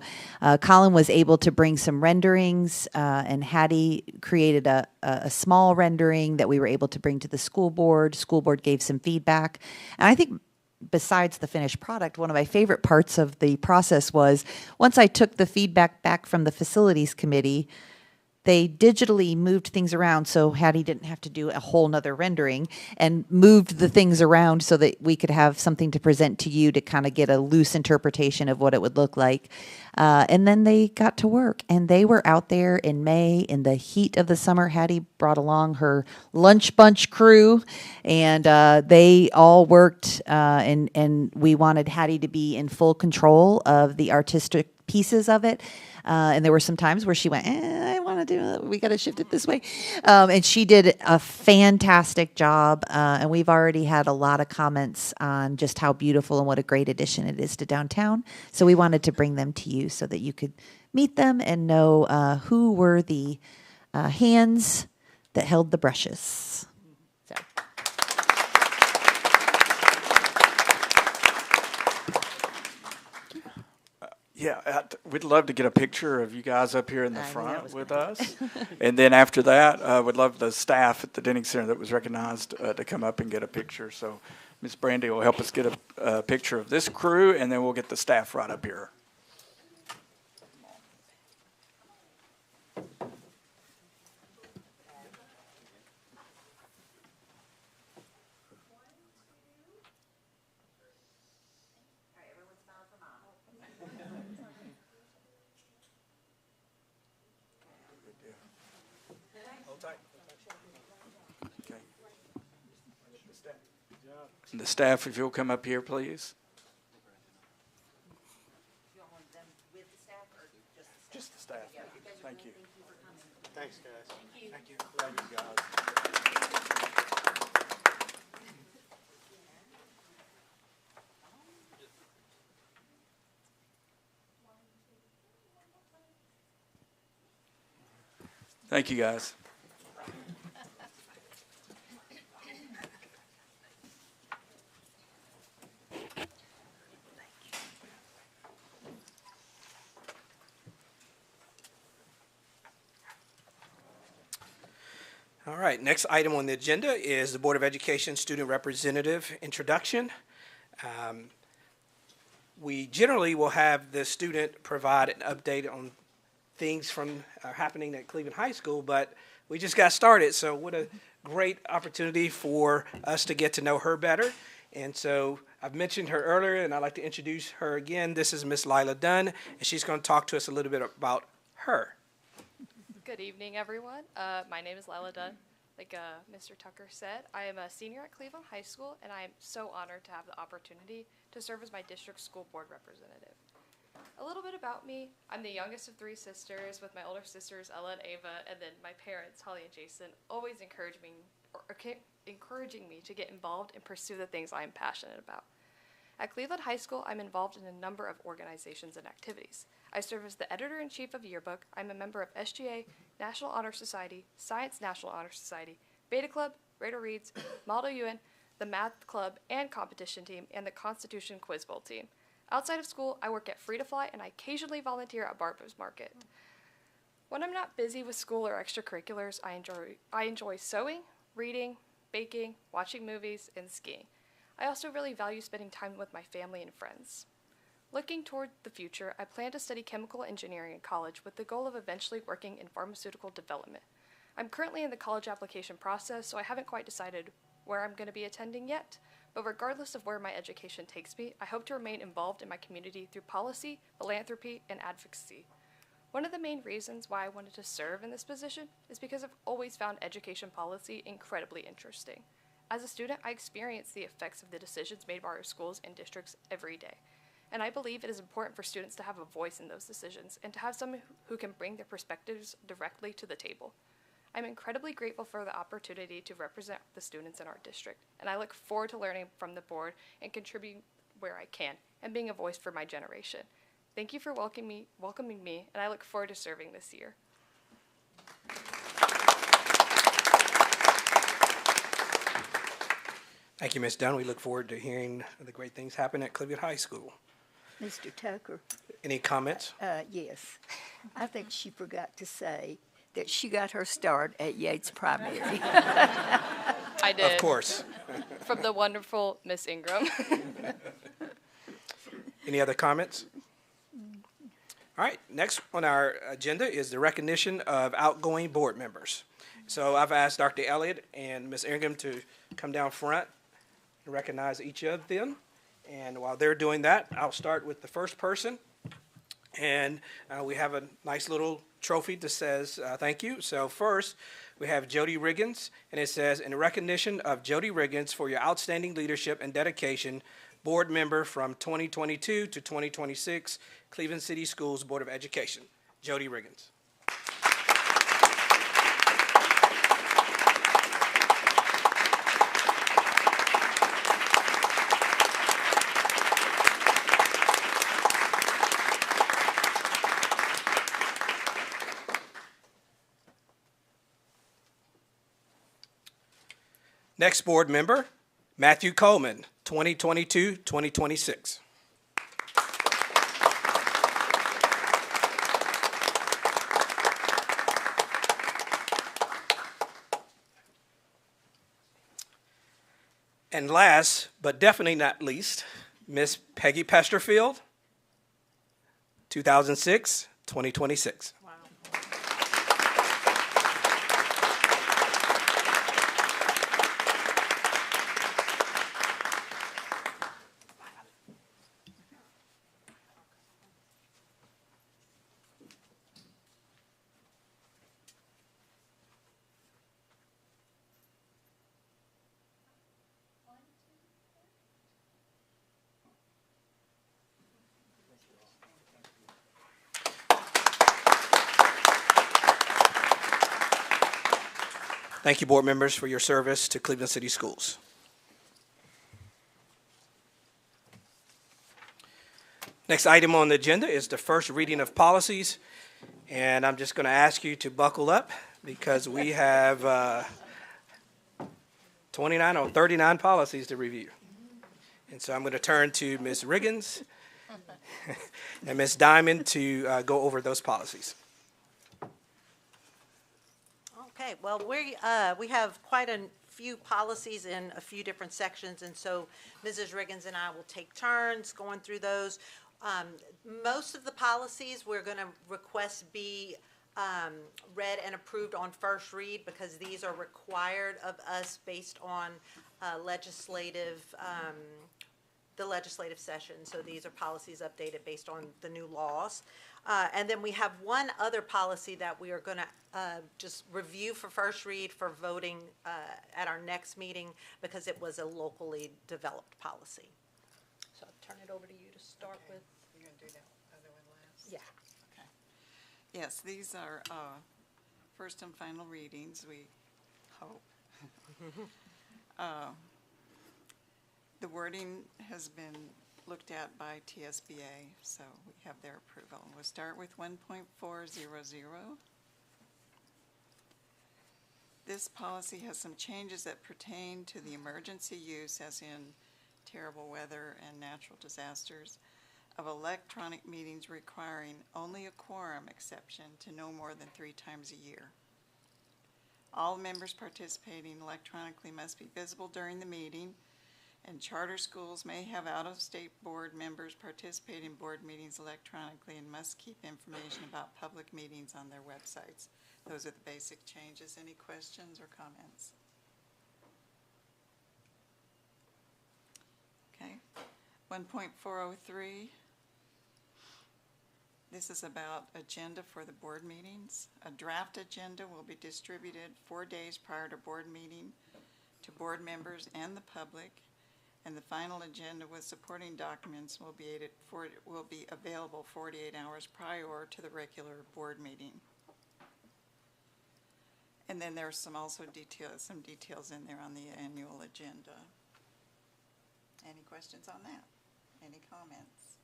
Colin was able to bring some renderings, and Hattie created a small rendering that we were able to bring to the school board. School board gave some feedback. And I think besides the finished product, one of my favorite parts of the process was once I took the feedback back from the facilities committee, they digitally moved things around so Hattie didn't have to do a whole nother rendering and moved the things around so that we could have something to present to you to kind of get a loose interpretation of what it would look like. And then they got to work and they were out there in May in the heat of the summer. Hattie brought along her lunch bunch crew and they all worked and we wanted Hattie to be in full control of the artistic pieces of it. And there were some times where she went, I want to do it. We got to shift it this way. And she did a fantastic job. And we've already had a lot of comments on just how beautiful and what a great addition it is to downtown. So we wanted to bring them to you so that you could meet them and know who were the hands that held the brushes. So. Yeah, we'd love to get a picture of you guys up here in the front with us. And then after that, we'd love the staff at the Denning Center that was recognized to come up and get a picture. So Ms. Brandy will help us get a picture of this crew, and then we'll get the staff right up here. And the staff, if you'll come up here, please. Just the staff. Thank you. Thanks, guys. Thank you. Love you guys. Thank you, guys. All right, next item on the agenda is the Board of Education Student Representative introduction. We generally will have the student provide an update on things from happening at Cleveland High School, but we just got started, so what a great opportunity for us to get to know her better. And so I've mentioned her earlier, and I'd like to introduce her again. This is Miss Lila Dunn, and she's going to talk to us a little bit about her. Good evening, everyone. My name is Lila Dunn. Like Mr. Tucker said, I am a senior at Cleveland High School, and I am so honored to have the opportunity to serve as my district school board representative. A little bit about me: I'm the youngest of three sisters, with my older sisters Ella and Ava, and then my parents, Holly and Jason, always encouraging me to get involved and pursue the things I am passionate about. At Cleveland High School, I'm involved in a number of organizations and activities. I serve as the editor-in-chief of Yearbook. I'm a member of SGA, National Honor Society, Science National Honor Society, Beta Club, Raider Reads, Maldo UN, the Math Club and Competition Team, and the Constitution Quiz Bowl Team. Outside of school, I work at Free to Fly, and I occasionally volunteer at Barber's Market. When I'm not busy with school or extracurriculars, I enjoy sewing, reading, baking, watching movies, and skiing. I also really value spending time with my family and friends. Looking toward the future, I plan to study chemical engineering in college with the goal of eventually working in pharmaceutical development. I'm currently in the college application process, so I haven't quite decided where I'm going to be attending yet, but regardless of where my education takes me, I hope to remain involved in my community through policy, philanthropy, and advocacy. One of the main reasons why I wanted to serve in this position is because I've always found education policy incredibly interesting. As a student, I experience the effects of the decisions made by our schools and districts every day. And I believe it is important for students to have a voice in those decisions and to have someone who can bring their perspectives directly to the table. I'm incredibly grateful for the opportunity to represent the students in our district, and I look forward to learning from the board and contributing where I can and being a voice for my generation. Thank you for welcoming me, and I look forward to serving this year. Thank you, Ms. Dunn. We look forward to hearing the great things happen at Cleveland High School. Mr. Tucker, Any comments? yes. I think she forgot to say that she got her start at Yates Primary. I did. Of course. From the wonderful Miss Ingram. Any other comments? All right, next on our agenda is the recognition of outgoing board members. So I've asked Dr. Elliott and Ms. Ingram to come down front and recognize each of them. And while they're doing that, I'll start with the first person. And we have a nice little trophy that says thank you. So first, we have Jody Riggins, and it says, in recognition of Jody Riggins for your outstanding leadership and dedication, board member from 2022 to 2026, Cleveland City Schools Board of Education. Jody Riggins. Next board member, Matthew Coleman, 2022-2026. And last, but definitely not least, Miss Peggy Pesterfield, 2006-2026. Thank you, board members, for your service to Cleveland City Schools. Next item on the agenda is the first reading of policies, and I'm just going to ask you to buckle up because we have 29 or 39 policies to review. And so I'm going to turn to Ms. Riggins and Ms. Diamond to go over those policies. Okay, well, we have quite a few policies in a few different sections, and so Mrs. Riggins and I will take turns going through those. Most of the policies we're going to request be read and approved on first read because these are required of us based on the legislative session. So these are policies updated based on the new laws. And then we have one other policy that we are going to just review for first read for voting at our next meeting because it was a locally developed policy. So I'll turn it over to you to start with. You're going to do that other one last? Yeah. Okay. Yes, these are first and final readings, we hope. The wording has been looked at by TSBA, so we have their approval. We'll start with 1.400. This policy has some changes that pertain to the emergency use, as in terrible weather and natural disasters, of electronic meetings requiring only a quorum exception to no more than 3 times a year. All members participating electronically must be visible during the meeting, and charter schools may have out-of-state board members participate in board meetings electronically and must keep information about public meetings on their websites. Those are the basic changes. Any questions or comments? Okay. 1.403. This is about agenda for the board meetings. A draft agenda will be distributed 4 days prior to board meeting to board members and the public, and the final agenda with supporting documents will be available 48 hours prior to the regular board meeting. And then there's some details in there on the annual agenda. Any questions on that? Any comments?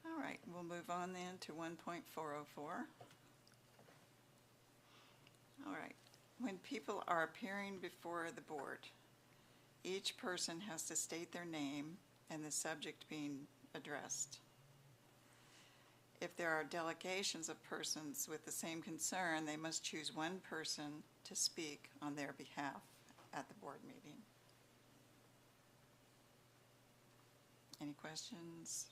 All right, we'll move on then to 1.404. All right, when people are appearing before the board, each person has to state their name and the subject being addressed. If there are delegations of persons with the same concern, they must choose one person to speak on their behalf at the board meeting. Any questions?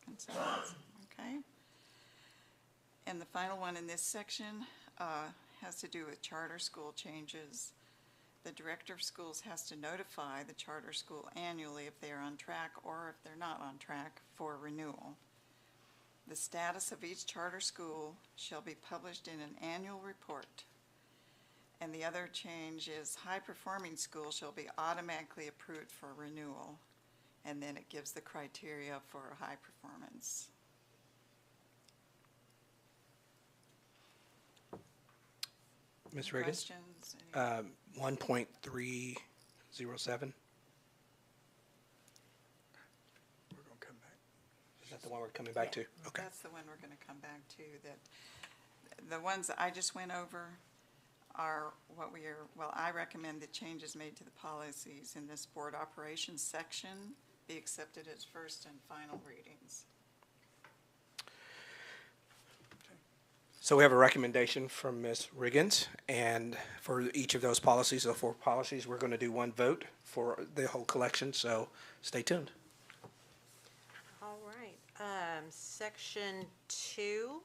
Concerns? Okay. And the final one in this section has to do with charter school changes. The director of schools has to notify the charter school annually if they are on track or if they're not on track for renewal. The status of each charter school shall be published in an annual report. And the other change is high-performing schools shall be automatically approved for renewal. And then it gives the criteria for high performance. Ms. Riggins? Questions? 1.307. We're going to come back. Is that the one we're coming back to? Okay. That's the one we're going to come back to. That the ones that I just went over are what I recommend the changes made to the policies in this board operations section be accepted as first and final readings. So we have a recommendation from Ms. Riggins, and for each of those policies, the 4 policies, we're going to do one vote for the whole collection, so stay tuned. All right. Section 2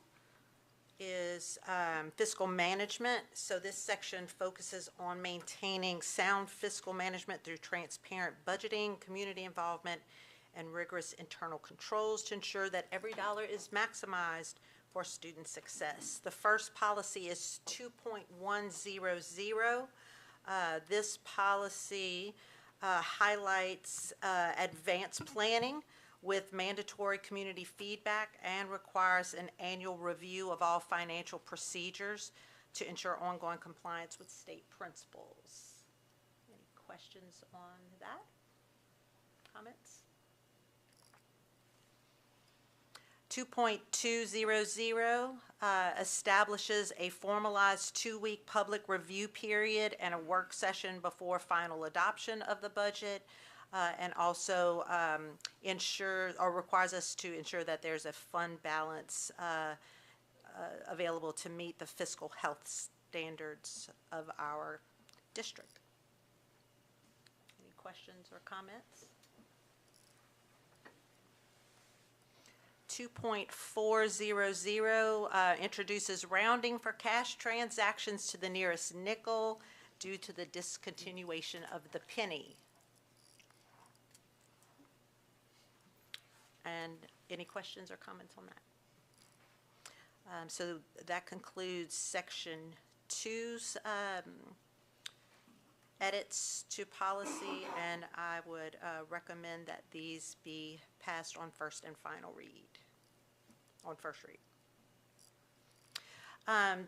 is fiscal management. So this section focuses on maintaining sound fiscal management through transparent budgeting, community involvement, and rigorous internal controls to ensure that every dollar is maximized for student success. The first policy is 2.100. This policy highlights advanced planning with mandatory community feedback and requires an annual review of all financial procedures to ensure ongoing compliance with state principles. Any questions on that? Comments? 2.200 establishes a formalized 2-week public review period and a work session before final adoption of the budget, and also requires us to ensure that there's a fund balance available to meet the fiscal health standards of our district. Any questions or comments? 2.400 introduces rounding for cash transactions to the nearest nickel due to the discontinuation of the penny. And any questions or comments on that? So that concludes section 2's edits to policy, and I would recommend that these be passed on first and final read, on first read.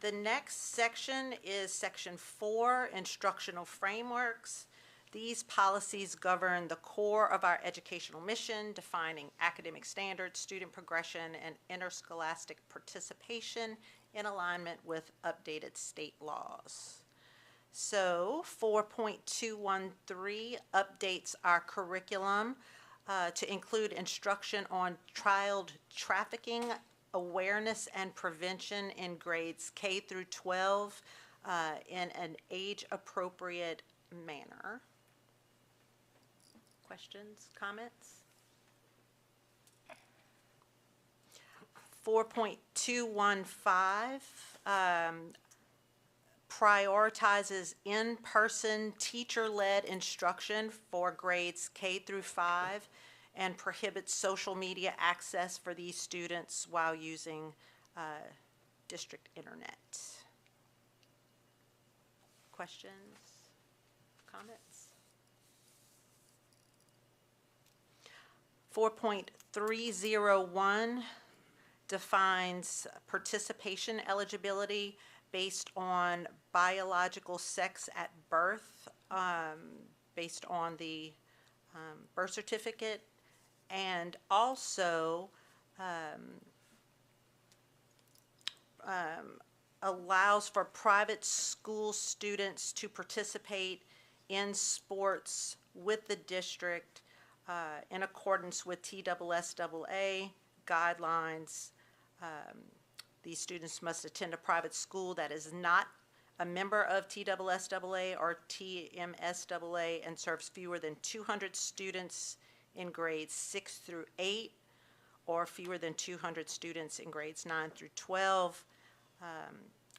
The next section is section 4, instructional frameworks. These policies govern the core of our educational mission, defining academic standards, student progression, and interscholastic participation in alignment with updated state laws. So 4.213 updates our curriculum to include instruction on child trafficking, awareness and prevention in grades K through 12 in an age-appropriate manner. Questions, comments? 4.215 prioritizes in-person teacher-led instruction for grades K through 5 and prohibits social media access for these students while using district internet. Questions, comments? 4.301 defines participation eligibility based on biological sex at birth, based on the birth certificate, and also allows for private school students to participate in sports with the district in accordance with TSSAA guidelines. These students must attend a private school that is not a member of TSSAA or TMSAA and serves fewer than 200 students in grades 6 through 8 or fewer than 200 students in grades 9 through 12.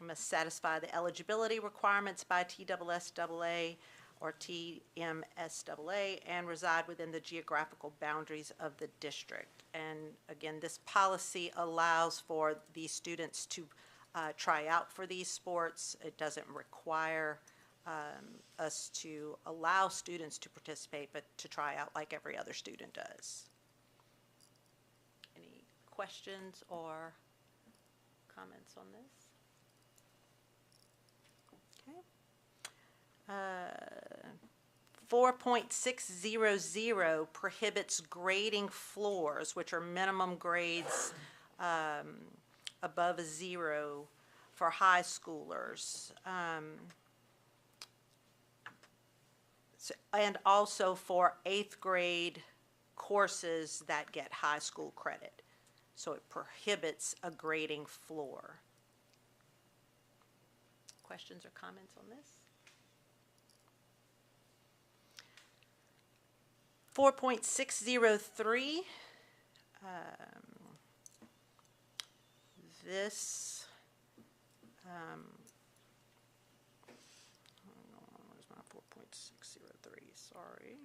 Must satisfy the eligibility requirements by TSSAA or TMSAA and reside within the geographical boundaries of the district. And again, this policy allows for these students to try out for these sports. It doesn't require us to allow students to participate, but to try out like every other student does. Any questions or comments on this? Okay. 4.600 prohibits grading floors, which are minimum grades above a 0 for high schoolers. And also for 8th grade courses that get high school credit. So it prohibits a grading floor. Questions or comments on this? 4.603, this, where's my 4.603, sorry.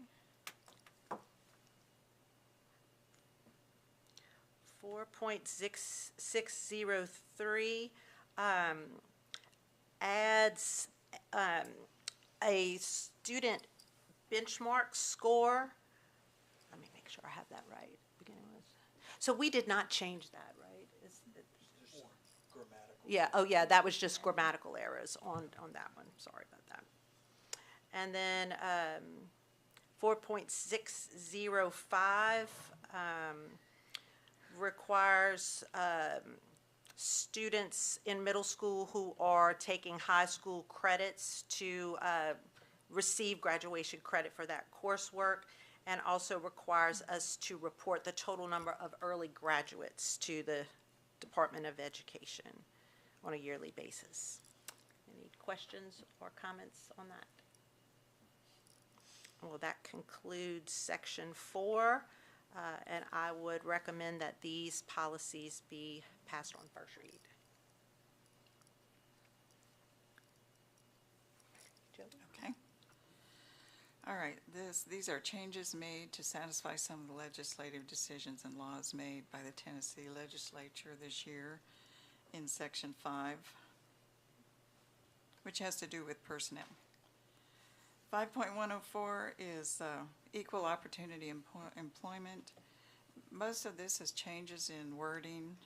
4.603 adds a student benchmark score. Let me make sure I have that right. Beginning with, so we did not change that, right? Just grammatical. Yeah, oh yeah, that was just grammatical errors on that one. Sorry about that. And then 4.605 requires students in middle school who are taking high school credits to receive graduation credit for that coursework, and also requires us to report the total number of early graduates to the Department of Education on a yearly basis. Any questions or comments on that? Well, that concludes section 4, and I would recommend that these policies be passed on first read. Okay. All right, these are changes made to satisfy some of the legislative decisions and laws made by the Tennessee legislature this year in section 5, which has to do with personnel. 5.104 is equal opportunity employment. Most of this is changes in wording,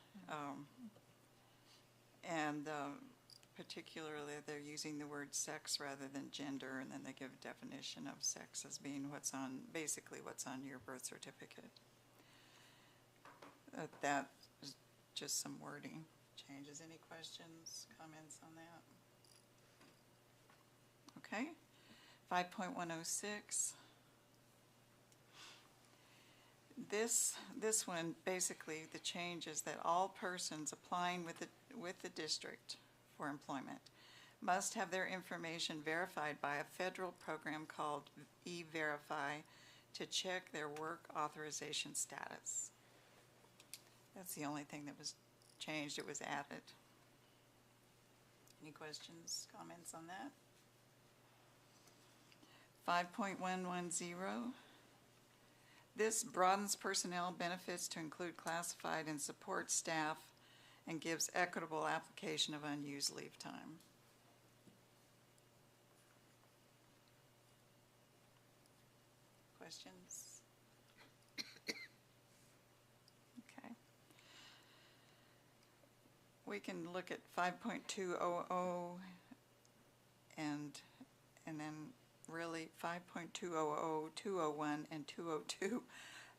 and particularly they're using the word sex rather than gender, and then they give a definition of sex as being basically what's on your birth certificate. That is just some wording changes. Any questions, comments on that? Okay. 5.106. This one, basically the change is that all persons applying with the district for employment must have their information verified by a federal program called E-Verify to check their work authorization status. That's the only thing that was changed. It was added. Any questions, comments on that? 5.110. This broadens personnel benefits to include classified and support staff and gives equitable application of unused leave time. Questions? Okay. We can look at 5.200 and then really 5.200, 201, and 202,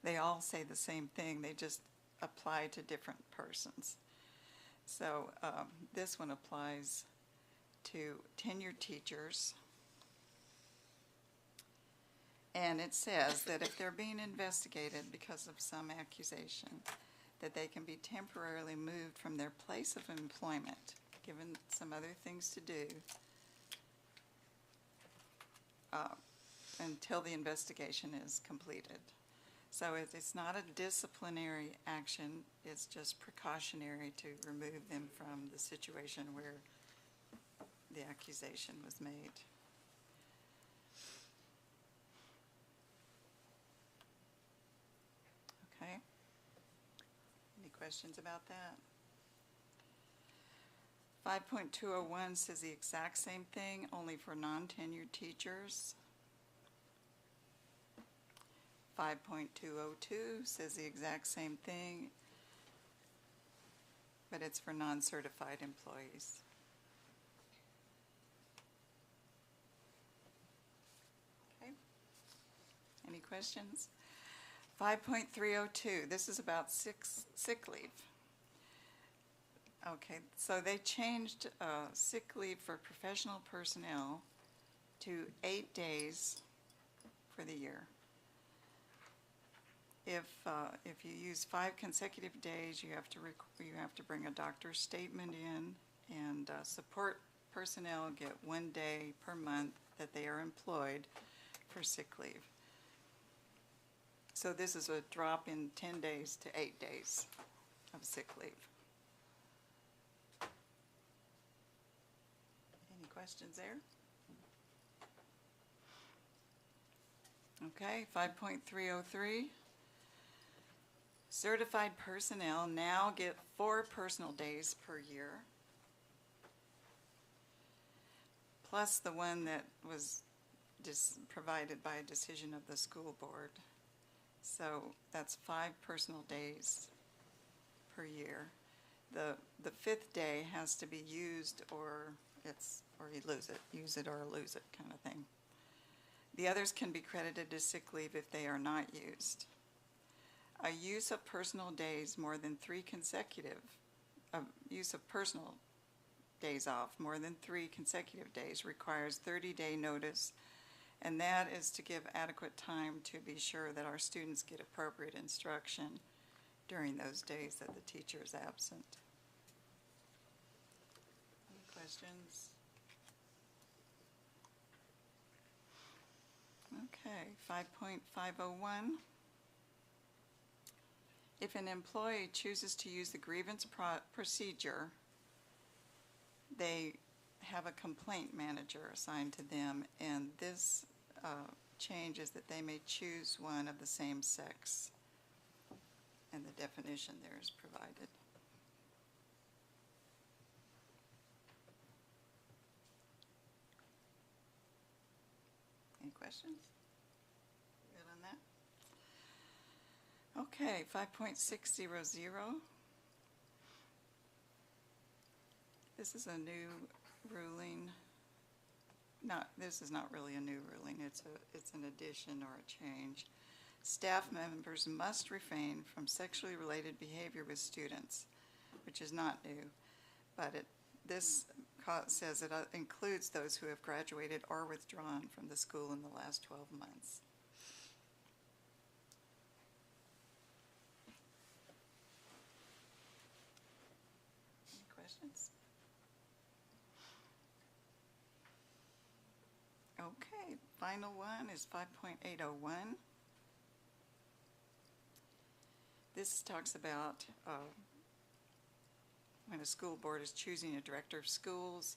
they all say the same thing. They just apply to different persons. So this one applies to tenured teachers. And it says that if they're being investigated because of some accusation, that they can be temporarily moved from their place of employment, given some other things to do, until the investigation is completed. So it's not a disciplinary action, it's just precautionary to remove them from the situation where the accusation was made. Okay. Any questions about that? 5.201 says the exact same thing, only for non-tenured teachers. 5.202 says the exact same thing, but it's for non-certified employees. Okay. Any questions? 5.302, this is about sick leave. Okay, so they changed sick leave for professional personnel to 8 days for the year. If you use 5 consecutive days, you have to bring a doctor's statement in, and support personnel get 1 day per month that they are employed for sick leave. So this is a drop in 10 days to 8 days of sick leave. Any questions there? Okay, 5.303. Certified personnel now get 4 personal days per year, plus the one that was provided by a decision of the school board. So that's 5 personal days per year. The 5th day has to be used or you lose it. Use it or lose it kind of thing. The others can be credited to sick leave if they are not used. A use of personal days more than 3 consecutive, use of personal days off more than 3 consecutive days requires 30-day notice, and that is to give adequate time to be sure that our students get appropriate instruction during those days that the teacher is absent. Any questions? Okay, 5.501. If an employee chooses to use the grievance procedure, they have a complaint manager assigned to them, and this change is that they may choose one of the same sex, and the definition there is provided. Any questions? Good on that? Okay, 5.600. This is a new ruling. This is not really a new ruling. It's an addition or a change. Staff members must refrain from sexually related behavior with students, which is not new, but this says it includes those who have graduated or withdrawn from the school in the last 12 months. Any questions? Okay, final one is 5.801. This talks about when a school board is choosing a director of schools,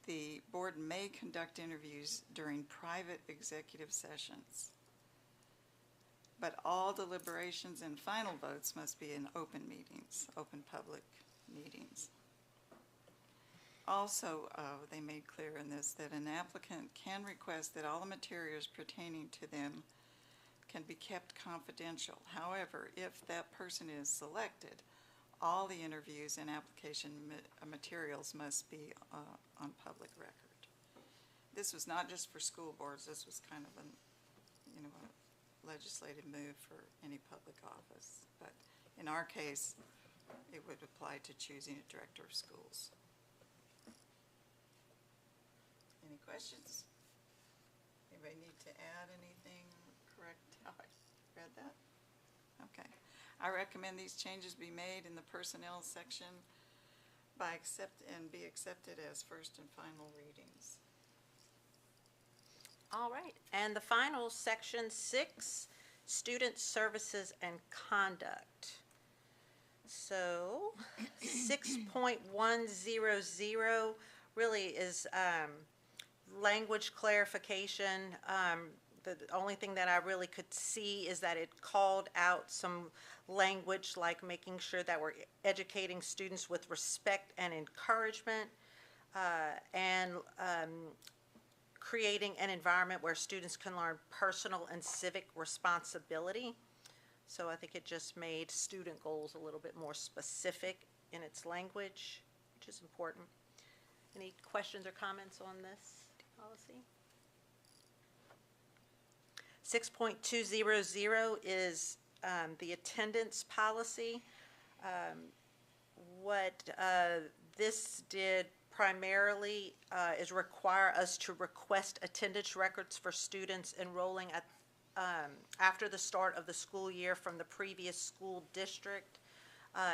the board may conduct interviews during private executive sessions. but all deliberations and final votes must be in open meetings, open public meetings. Also, they made clear in this that an applicant can request that all the materials pertaining to them can be kept confidential. However, if that person is selected, all the interviews and application materials must be on public record. This was not just for school boards. This was kind of a legislative move for any public office. But in our case, it would apply to choosing a director of schools. Any questions? Anybody need to add anything? Correct how I read that? Okay. I recommend these changes be made in the personnel section and be accepted as first and final readings. All right, and the final, section 6, student services and conduct. So 6.100 really is language clarification. The only thing that I really could see is that it called out some language like making sure that we're educating students with respect and encouragement, and creating an environment where students can learn personal and civic responsibility. So I think it just made student goals a little bit more specific in its language, which is important. Any questions or comments on this policy? 6.200 is the attendance policy. What this did primarily is require us to request attendance records for students enrolling at after the start of the school year from the previous school district,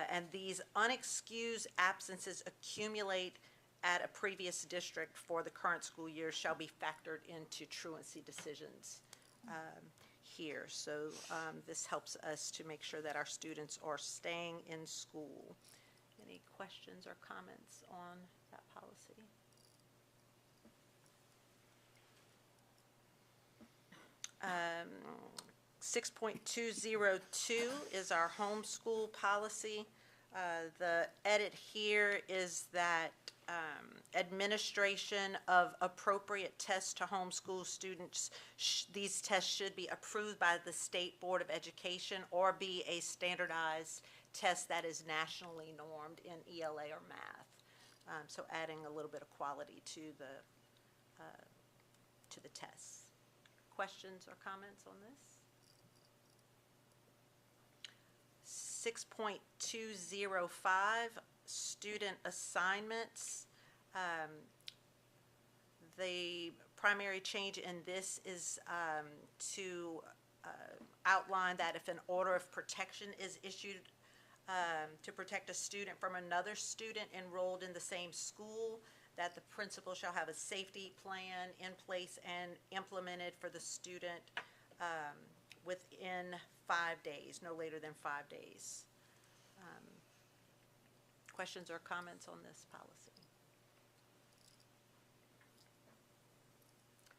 and these unexcused absences accumulate at a previous district for the current school year shall be factored into truancy decisions here. So this helps us to make sure that our students are staying in school. Any questions or comments on that policy? Um, 6.202 is our homeschool policy. The edit here is that administration of appropriate tests to homeschool students, these tests should be approved by the State Board of Education or be a standardized test that is nationally normed in ELA or math. So adding a little bit of quality to the tests. Questions or comments on this? 6.205, student assignments. The primary change in this is to outline that if an order of protection is issued to protect a student from another student enrolled in the same school, that the principal shall have a safety plan in place and implemented for the student within 5 days, no later than 5 days. Questions or comments on this policy?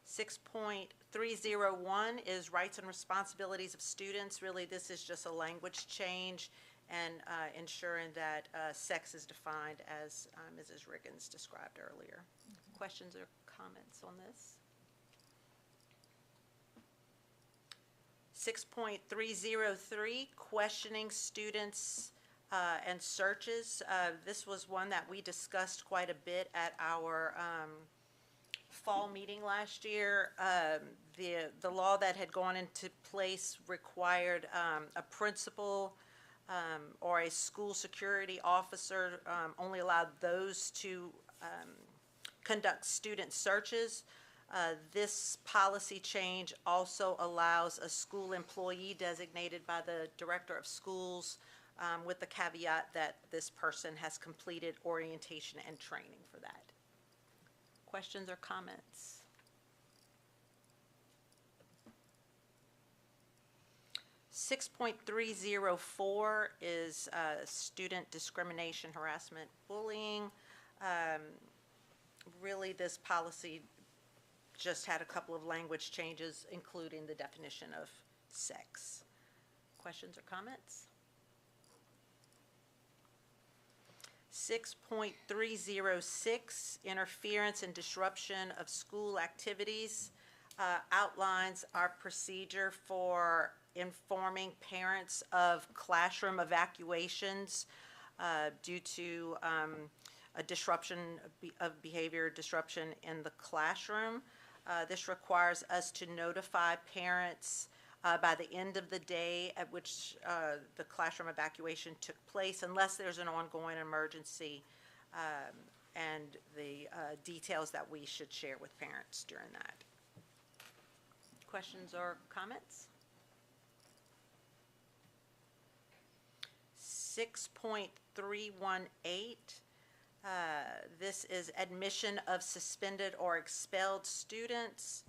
6.301 is rights and responsibilities of students. Really, this is just a language change and ensuring that sex is defined as Mrs. Riggins described earlier. Questions or comments on this? 6.303, questioning students and searches. This was one that we discussed quite a bit at our fall meeting last year. The law that had gone into place required a principal or a school security officer only allowed those to conduct student searches. This policy change also allows a school employee designated by the director of schools with the caveat that this person has completed orientation and training for that. Questions or comments? Six 6.304 is student discrimination, harassment, bullying. Really, this policy just had a couple of language changes, including the definition of sex. Questions or comments? 6.306, interference and disruption of school activities, outlines our procedure for informing parents of classroom evacuations due to a disruption of behavior disruption in the classroom. This requires us to notify parents by the end of the day at which the classroom evacuation took place, unless there's an ongoing emergency, and the details that we should share with parents during that. Questions or comments? 6.318, this is admission of suspended or expelled students,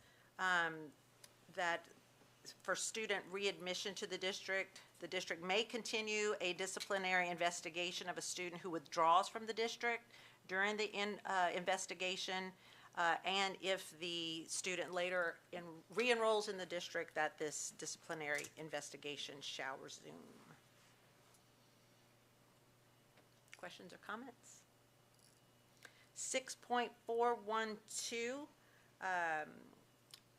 that for student readmission to the district may continue a disciplinary investigation of a student who withdraws from the district during the investigation, and if the student later re-enrolls in the district, that this disciplinary investigation shall resume. Questions or comments? 6.412,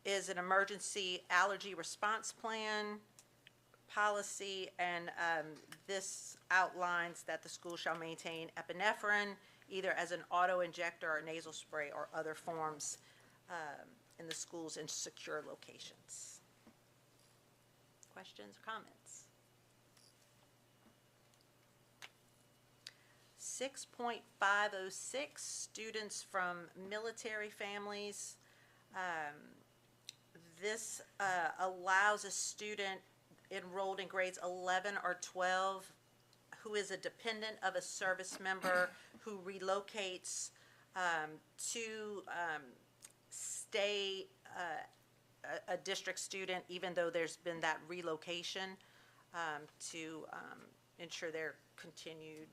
is an emergency allergy response plan policy, and this outlines that the school shall maintain epinephrine either as an auto-injector or nasal spray or other forms in the schools in secure locations. Questions or comments? 6.506, students from military families. This allows a student enrolled in grades 11 or 12 who is a dependent of a service member who relocates to stay a district student, even though there's been that relocation, to ensure their continued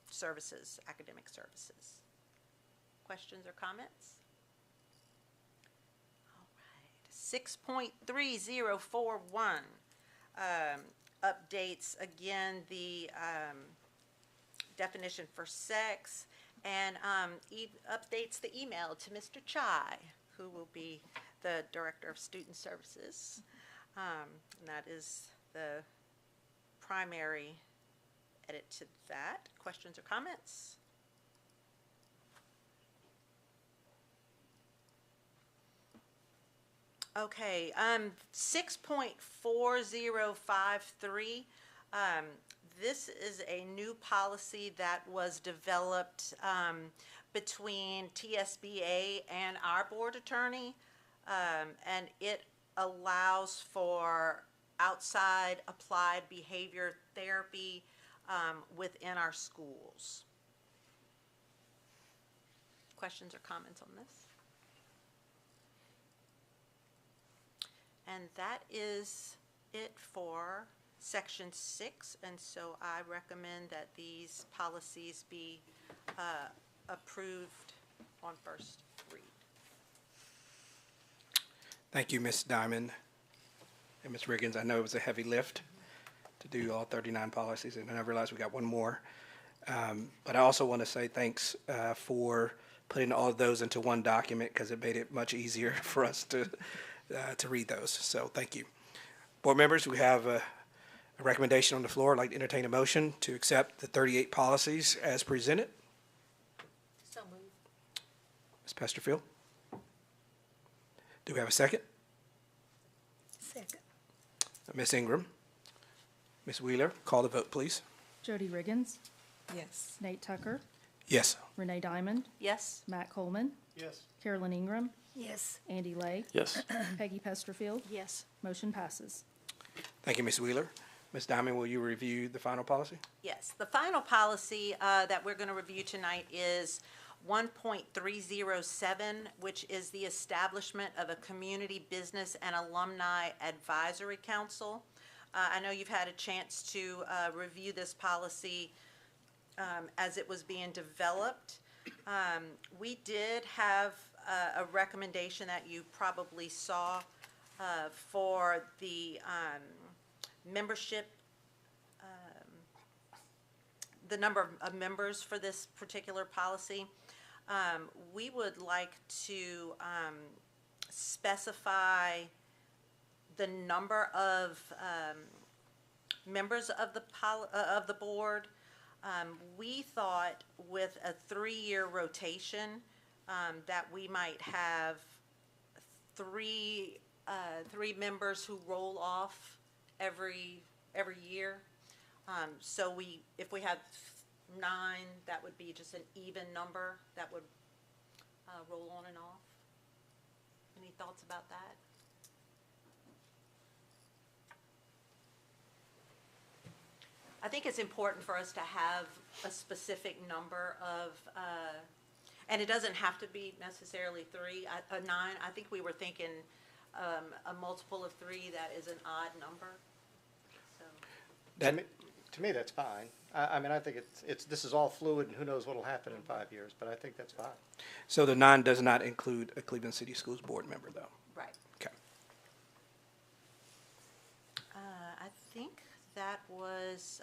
services, academic services. Questions or comments? 6.3041 updates again the definition for sex, and updates the email to Mr. Chai, who will be the Director of Student Services. And that is the primary edit to that. Questions or comments? Okay, 6.4053, this is a new policy that was developed between TSBA and our board attorney, and it allows for outside applied behavior therapy within our schools. Questions or comments on this? And that is it for Section 6, and so I recommend that these policies be approved on first read. Thank you, Ms. Diamond and Ms. Riggins. I know it was a heavy lift to do all 39 policies, and I realize we got one more. But I also want to say thanks for putting all of those into one document, because it made it much easier for us to read those. So thank you. Board members, we have a recommendation on the floor. I'd like to entertain a motion to accept the 38 policies as presented. So moved. Ms. Pesterfield? Do we have a second? Second. Ms. Ingram? Ms. Wheeler, call the vote, please. Jody Riggins, Yes. Nate Tucker, Yes. Renee Diamond, Yes. Matt Coleman, Yes. Carolyn Ingram, Yes. Andy Lay, Yes. Peggy Pesterfield. Yes. Motion passes. Thank you, Ms. Wheeler. Ms. Diamond, will you review the final policy? Yes, the final policy that we're going to review tonight is 1.307, which is the establishment of a Community Business and Alumni Advisory Council. I know you've had a chance to review this policy as it was being developed. We did have a recommendation that you probably saw for the membership, the number of members for this particular policy. We would like to specify the number of members of the board. We thought with a 3-year rotation that we might have three members who roll off every year. So if we had 9, that would be just an even number that would roll on and off. Any thoughts about that? I think it's important for us to have a specific number of, and it doesn't have to be necessarily 3, 9. I think we were thinking a multiple of 3 that is an odd number. So. To me, that's fine. I mean, I think this is all fluid, and who knows what'll happen in 5 years, but I think that's fine. So the 9 does not include a Cleveland City Schools board member, though? Right. Okay. I think that was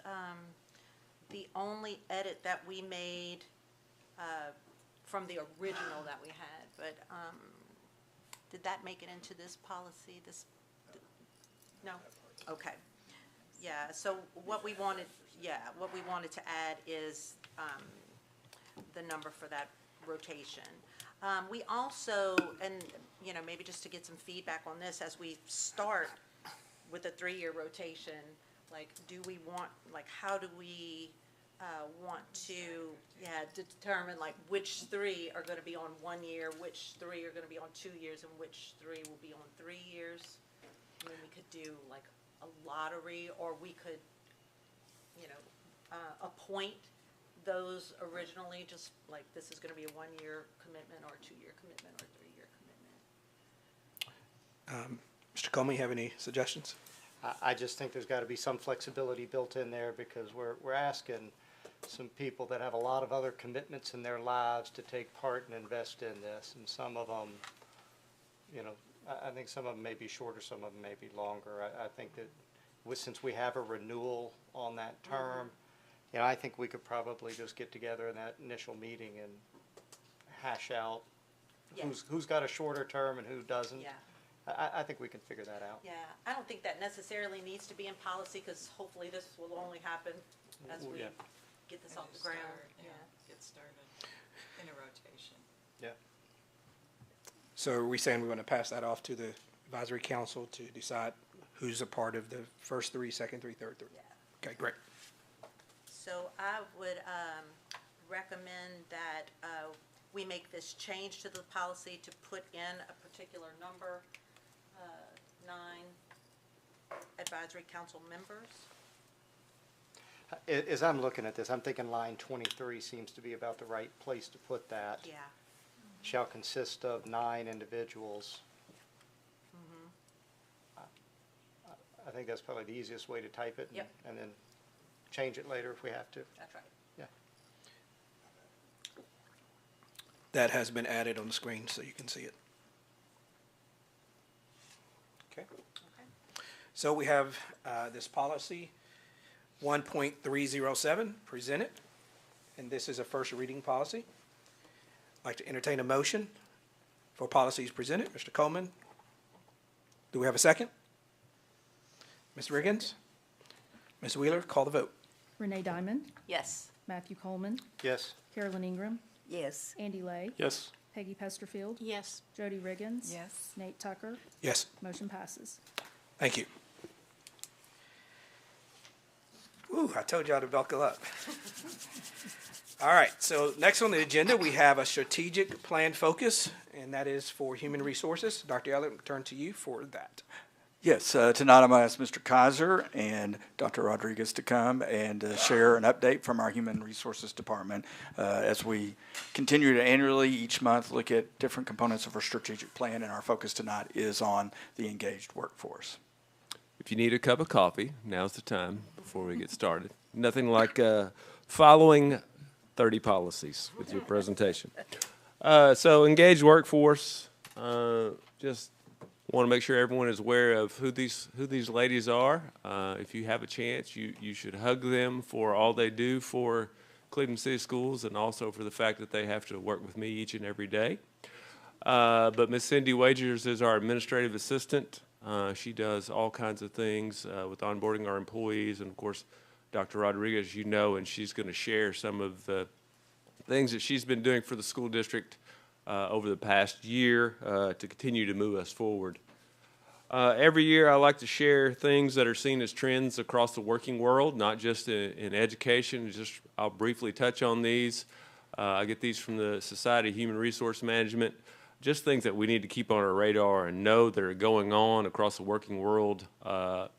the only edit that we made from the original that we had, but did that make it into this policy? No? Okay. Yeah, so what we wanted to add is the number for that rotation. We also, and maybe just to get some feedback on this as we start with a 3-year rotation, like, do we want, like, how do we want to, determine, like, which 3 are going to be on 1 year, which 3 are going to be on 2 years, and which 3 will be on 3 years? I mean, we could do, like, a lottery, or we could, appoint those originally, just like this is going to be a 1-year commitment, or a 2-year commitment, or a 3-year commitment. Mr. Coleman, you have any suggestions? I just think there's got to be some flexibility built in there, because we're asking some people that have a lot of other commitments in their lives to take part and invest in this, and some of them, I think some of them may be shorter, some of them may be longer. I think that since we have a renewal on that term, I think we could probably just get together in that initial meeting and hash out who's got a shorter term and who doesn't. Yeah. I think we can figure that out. Yeah, I don't think that necessarily needs to be in policy, because hopefully this will only happen as we get this off the ground. Get started in a rotation. Yeah. So are we saying we're going to pass that off to the advisory council to decide who's a part of the first 3, second 3, third 3? Yeah. Okay, great. So I would recommend that we make this change to the policy to put in a particular number, 9 advisory council members. As I'm looking at this, I'm thinking line 23 seems to be about the right place to put that. Yeah. Shall consist of 9 individuals. I think that's probably the easiest way to type it. Yep. And then change it later if we have to. That's right. Yeah. That has been added on the screen so you can see it. Okay. So we have this policy 1.307 presented, and this is a first reading policy. I'd like to entertain a motion for policies presented. Mr. Coleman, do we have a second? Ms. Riggins? Ms. Wheeler, call the vote. Renee Diamond, Yes. Matthew Coleman, Yes. Carolyn Ingram, Yes. Andy Lay, Yes. Peggy Pesterfield, Yes. Jody Riggins. Yes. Nate Tucker. Yes. Motion passes. Thank you. Ooh, I told y'all to buckle up. All right, so next on the agenda, we have a strategic plan focus, and that is for human resources. Dr. Elliott, we'll turn to you for that. Yes, tonight I'm going to ask Mr. Kaiser and Dr. Rodriguez to come and share an update from our Human Resources Department as we continue to annually, each month, look at different components of our strategic plan, and our focus tonight is on the engaged workforce. If you need a cup of coffee, now's the time before we get started. Nothing like following 30 policies with your presentation. So engaged workforce, just want to make sure everyone is aware of who these ladies are. If you have a chance, you should hug them for all they do for Cleveland City Schools and also for the fact that they have to work with me each and every day. But Ms. Cindy Wagers is our administrative assistant. She does all kinds of things with onboarding our employees, and of course, Dr. Rodriguez, you know, and she's going to share some of the things that she's been doing for the school district over the past year to continue to move us forward. Every year I like to share things that are seen as trends across the working world, not just in education. I'll briefly touch on these. I get these from the Society of Human Resource Management, just things that we need to keep on our radar and know that are going on across the working world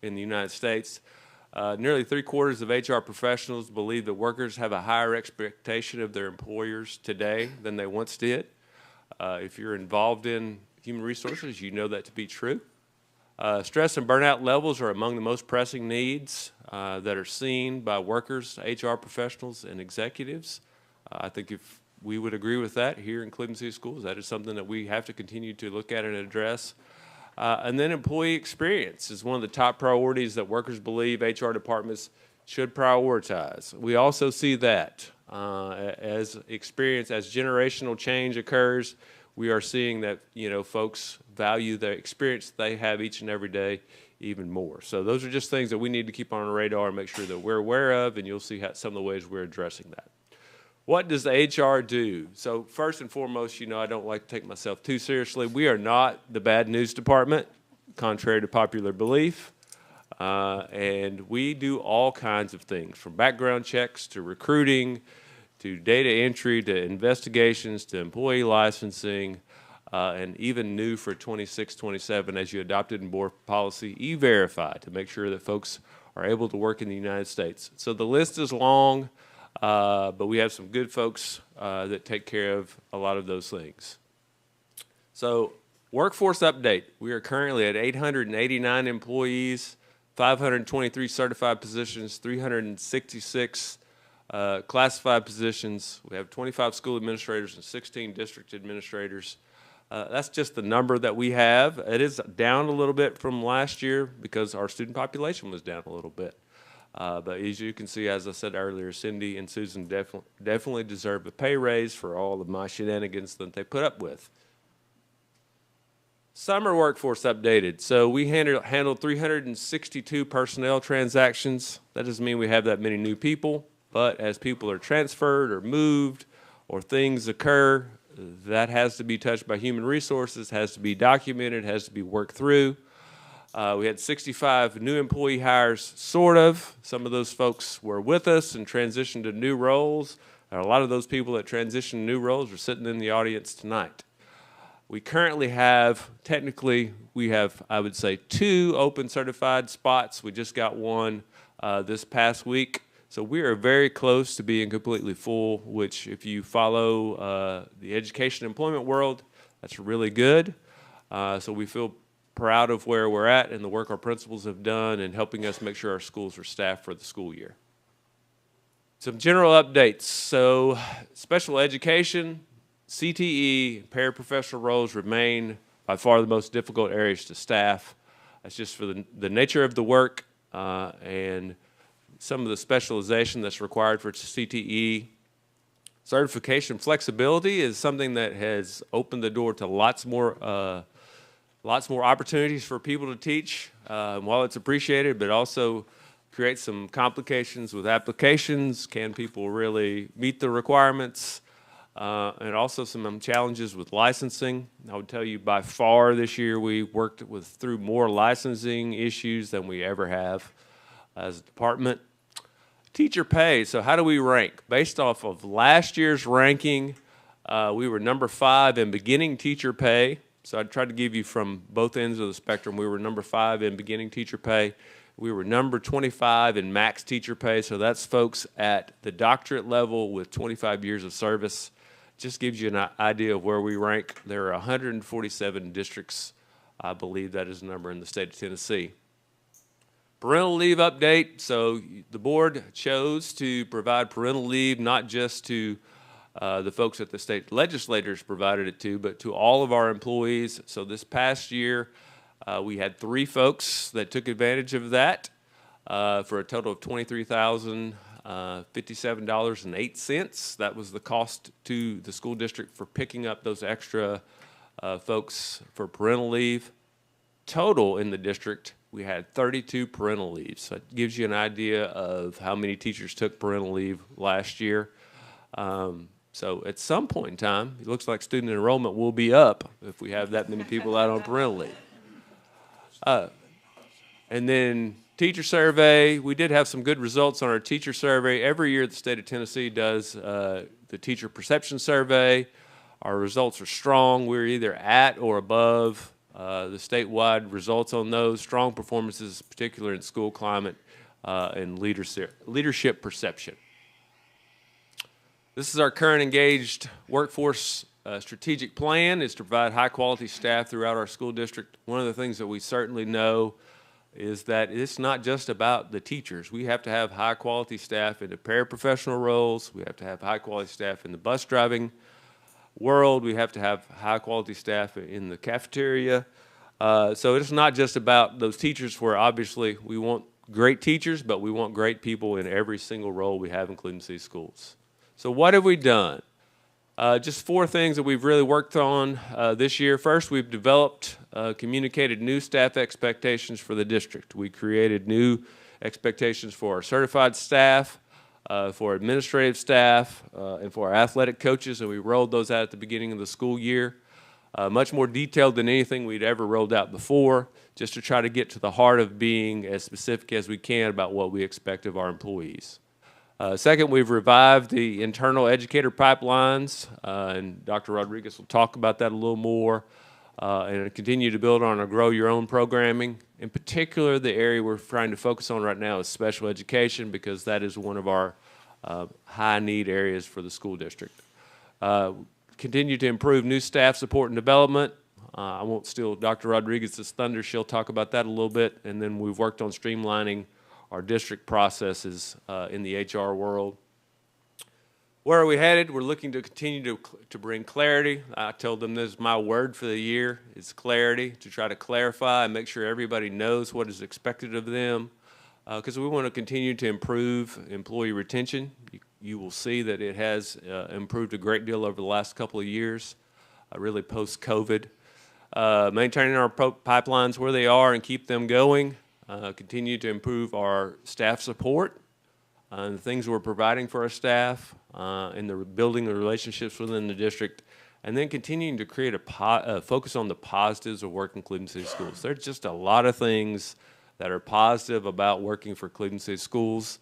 in the United States. Nearly 3/4 of HR professionals believe that workers have a higher expectation of their employers today than they once did. If you're involved in human resources, you know that to be true. Stress and burnout levels are among the most pressing needs that are seen by workers, HR professionals, and executives. I think if we would agree with that here in Cleveland City Schools, that is something that we have to continue to look at and address. And then employee experience is one of the top priorities that workers believe HR departments should prioritize. We also see that as generational change occurs, we are seeing that, you know, folks value the experience they have each and every day even more. So those are just things that we need to keep on our radar and make sure that we're aware of, and you'll see some of the ways we're addressing that. What does the HR do? So first and foremost, you know, I don't like to take myself too seriously. We are not the bad news department, contrary to popular belief. And we do all kinds of things, from background checks to recruiting, to data entry, to investigations, to employee licensing, and even new for 26-27 as you adopted in board policy, E-Verify, to make sure that folks are able to work in the United States. So the list is long. But we have some good folks that take care of a lot of those things. So workforce update. We are currently at 889 employees, 523 certified positions, 366 classified positions. We have 25 school administrators and 16 district administrators. That's just the number that we have. It is down a little bit from last year because our student population was down a little bit. But as you can see, as I said earlier, Cindy and Susan definitely deserve a pay raise for all of my shenanigans that they put up with. Summer workforce updated. So we handled 362 personnel transactions. That doesn't mean we have that many new people, but as people are transferred or moved or things occur, that has to be touched by human resources, has to be documented, has to be worked through. We had 65 new employee hires, sort of. Some of those folks were with us and transitioned to new roles. And a lot of those people that transitioned to new roles are sitting in the audience tonight. We currently have, I would say, 2 open certified spots. We just got one this past week. So we are very close to being completely full, which if you follow the education and employment world, that's really good. So we feel proud of where we're at and the work our principals have done in helping us make sure our schools are staffed for the school year. Some general updates. So special education, CTE, paraprofessional roles remain by far the most difficult areas to staff. That's just for the nature of the work and some of the specialization that's required for CTE. Certification flexibility is something that has opened the door to lots more opportunities for people to teach. While it's appreciated, but also creates some complications with applications. Can people really meet the requirements? And also some challenges with licensing. I would tell you by far this year we worked through more licensing issues than we ever have as a department. Teacher pay. So how do we rank? Based off of last year's ranking, we were number 5 in beginning teacher pay. So I tried to give you from both ends of the spectrum. We were number 5 in beginning teacher pay. We were number 25 in max teacher pay. So that's folks at the doctorate level with 25 years of service. Just gives you an idea of where we rank. There are 147 districts, I believe that is the number in the state of Tennessee. Parental leave update. So the board chose to provide parental leave not just to the folks that the state legislators provided it to, but to all of our employees. So this past year, We had 3 folks that took advantage of that for a total of $23,057.08. That was the cost to the school district for picking up those extra folks for parental leave. Total in the district, we had 32 parental leaves. So it gives you an idea of how many teachers took parental leave last year. So at some point in time, it looks like student enrollment will be up if we have that many people out on parental leave. And then teacher survey, we did have some good results on our teacher survey. Every year the state of Tennessee does the teacher perception survey. Our results are strong. We're either at or above the statewide results on those. Strong performances, particularly in school climate and leadership perception. This is our current engaged workforce strategic plan, is to provide high-quality staff throughout our school district. One of the things that we certainly know is that it's not just about the teachers. We have to have high-quality staff in the paraprofessional roles. We have to have high-quality staff in the bus driving world. We have to have high-quality staff in the cafeteria. So it's not just about those teachers, where obviously we want great teachers, but we want great people in every single role we have in Cleveland City Schools. So what have we done? Just 4 things that we've really worked on this year. First, we've developed, communicated new staff expectations for the district. We created new expectations for our certified staff, for administrative staff, and for our athletic coaches, and we rolled those out at the beginning of the school year. Much more detailed than anything we'd ever rolled out before, just to try to get to the heart of being as specific as we can about what we expect of our employees. Second, we've revived the internal educator pipelines, and Dr. Rodriguez will talk about that a little more, and continue to build on our Grow Your Own programming. In particular, the area we're trying to focus on right now is special education, because that is one of our high-need areas for the school district. Continue to improve new staff support and development. I won't steal Dr. Rodriguez's thunder. She'll talk about that a little bit. And then we've worked on streamlining our district processes in the HR world. Where are we headed? We're looking to continue to bring clarity. I told them this is my word for the year. It's clarity, to try to clarify and make sure everybody knows what is expected of them, because we want to continue to improve employee retention. You will see that it has improved a great deal over the last couple of years, really post-COVID. Maintaining our pipelines where they are and keep them going. Continue to improve our staff support and the things we're providing for our staff, and the building the relationships within the district, and then continuing to create a focus on the positives of working in Cleveland City Schools. There's just a lot of things that are positive about working for Cleveland City Schools.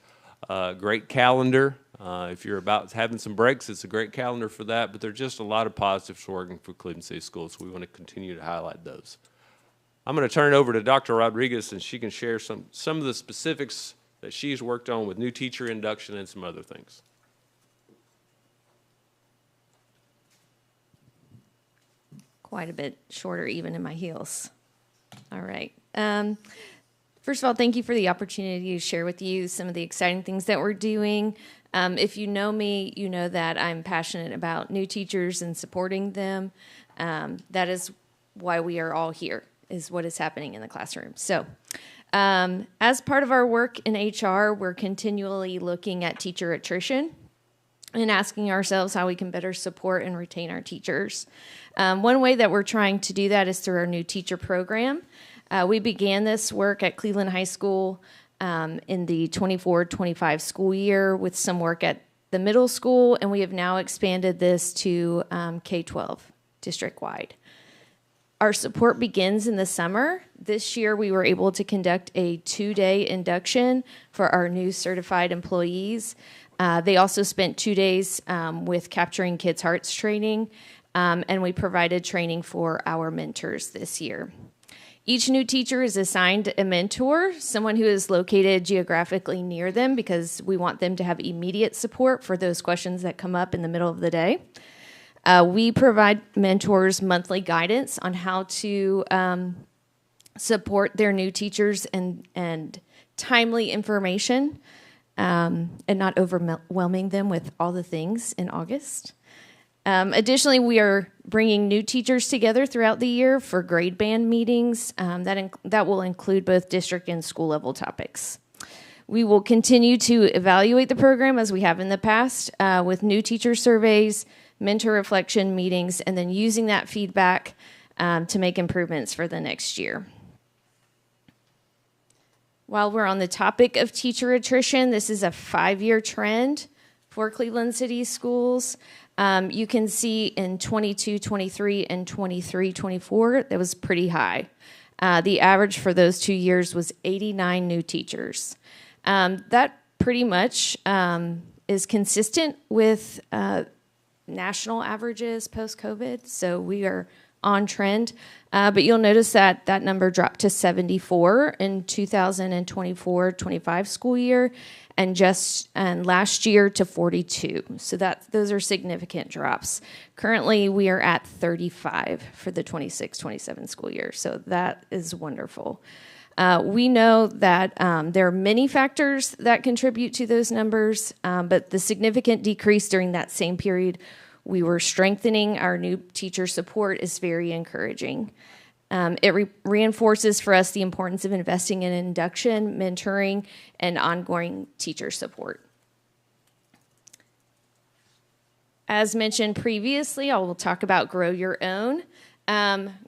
Great calendar. If you're about having some breaks, it's a great calendar for that, but there's just a lot of positives for working for Cleveland City Schools. So we want to continue to highlight those. I'm going to turn it over to Dr. Rodriguez, and she can share some of the specifics that she's worked on with new teacher induction and some other things. Quite a bit shorter even in my heels. All right. First of all, thank you for the opportunity to share with you some of the exciting things that we're doing. If you know me, you know that I'm passionate about new teachers and supporting them. That is why we are all here, is what is happening in the classroom. So as part of our work in HR, we're continually looking at teacher attrition and asking ourselves how we can better support and retain our teachers. One way that we're trying to do that is through our new teacher program. We began this work at Cleveland High School in the 24-25 school year with some work at the middle school, and we have now expanded this to K-12 district-wide. Our support begins in the summer. This year, we were able to conduct a 2-day induction for our new certified employees. They also spent 2 days with Capturing Kids' Hearts training, and we provided training for our mentors this year. Each new teacher is assigned a mentor, someone who is located geographically near them, because we want them to have immediate support for those questions that come up in the middle of the day. We provide mentors monthly guidance on how to support their new teachers and timely information, and not overwhelming them with all the things in August. Additionally, we are bringing new teachers together throughout the year for grade band meetings that will include both district and school level topics. We will continue to evaluate the program as we have in the past with new teacher surveys, mentor reflection meetings, and then using that feedback to make improvements for the next year. While we're on the topic of teacher attrition, this is a 5-year trend for Cleveland City Schools. You can see in 22-23 and 23-24, that was pretty high. The average for those 2 years was 89 new teachers. That pretty much is consistent with national averages post-COVID, so we are on trend. But you'll notice that that number dropped to 74 in 2024-25 school year, and last year to 42. So those are significant drops. Currently, we are at 35 for the 26-27 school year, so that is wonderful. We know that there are many factors that contribute to those numbers, but the significant decrease during that same period, we were strengthening our new teacher support, is very encouraging. It reinforces for us the importance of investing in induction, mentoring, and ongoing teacher support. As mentioned previously, I will talk about Grow Your Own.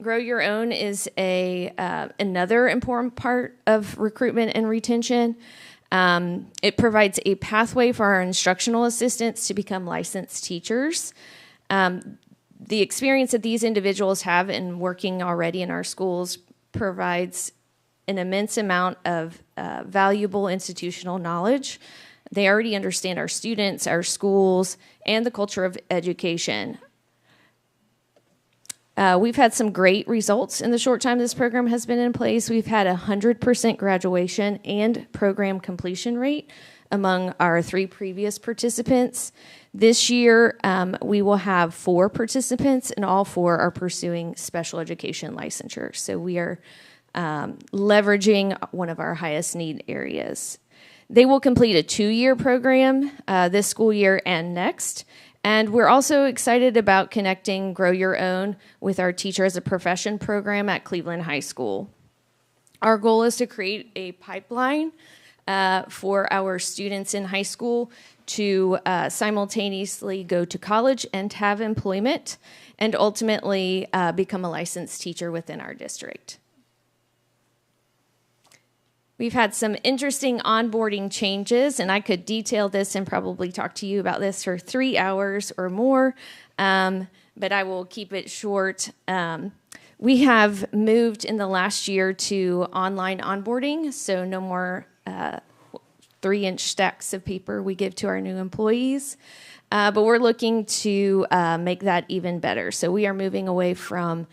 Grow Your Own is another important part of recruitment and retention. It provides a pathway for our instructional assistants to become licensed teachers. The experience that these individuals have in working already in our schools provides an immense amount of valuable institutional knowledge. They already understand our students, our schools, and the culture of education. We've had some great results in the short time this program has been in place. We've had 100% graduation and program completion rate among our 3 previous participants. This year, we will have 4 participants, and all 4 are pursuing special education licensure. So we are leveraging one of our highest need areas. They will complete a 2-year program this school year and next. And we're also excited about connecting Grow Your Own with our Teacher as a Profession program at Cleveland High School. Our goal is to create a pipeline for our students in high school to simultaneously go to college and have employment, and ultimately become a licensed teacher within our district. We've had some interesting onboarding changes, and I could detail this and probably talk to you about this for 3 hours or more, but I will keep it short. We have moved in the last year to online onboarding, so no more 3-inch stacks of paper we give to our new employees, but we're looking to make that even better. So we are moving away from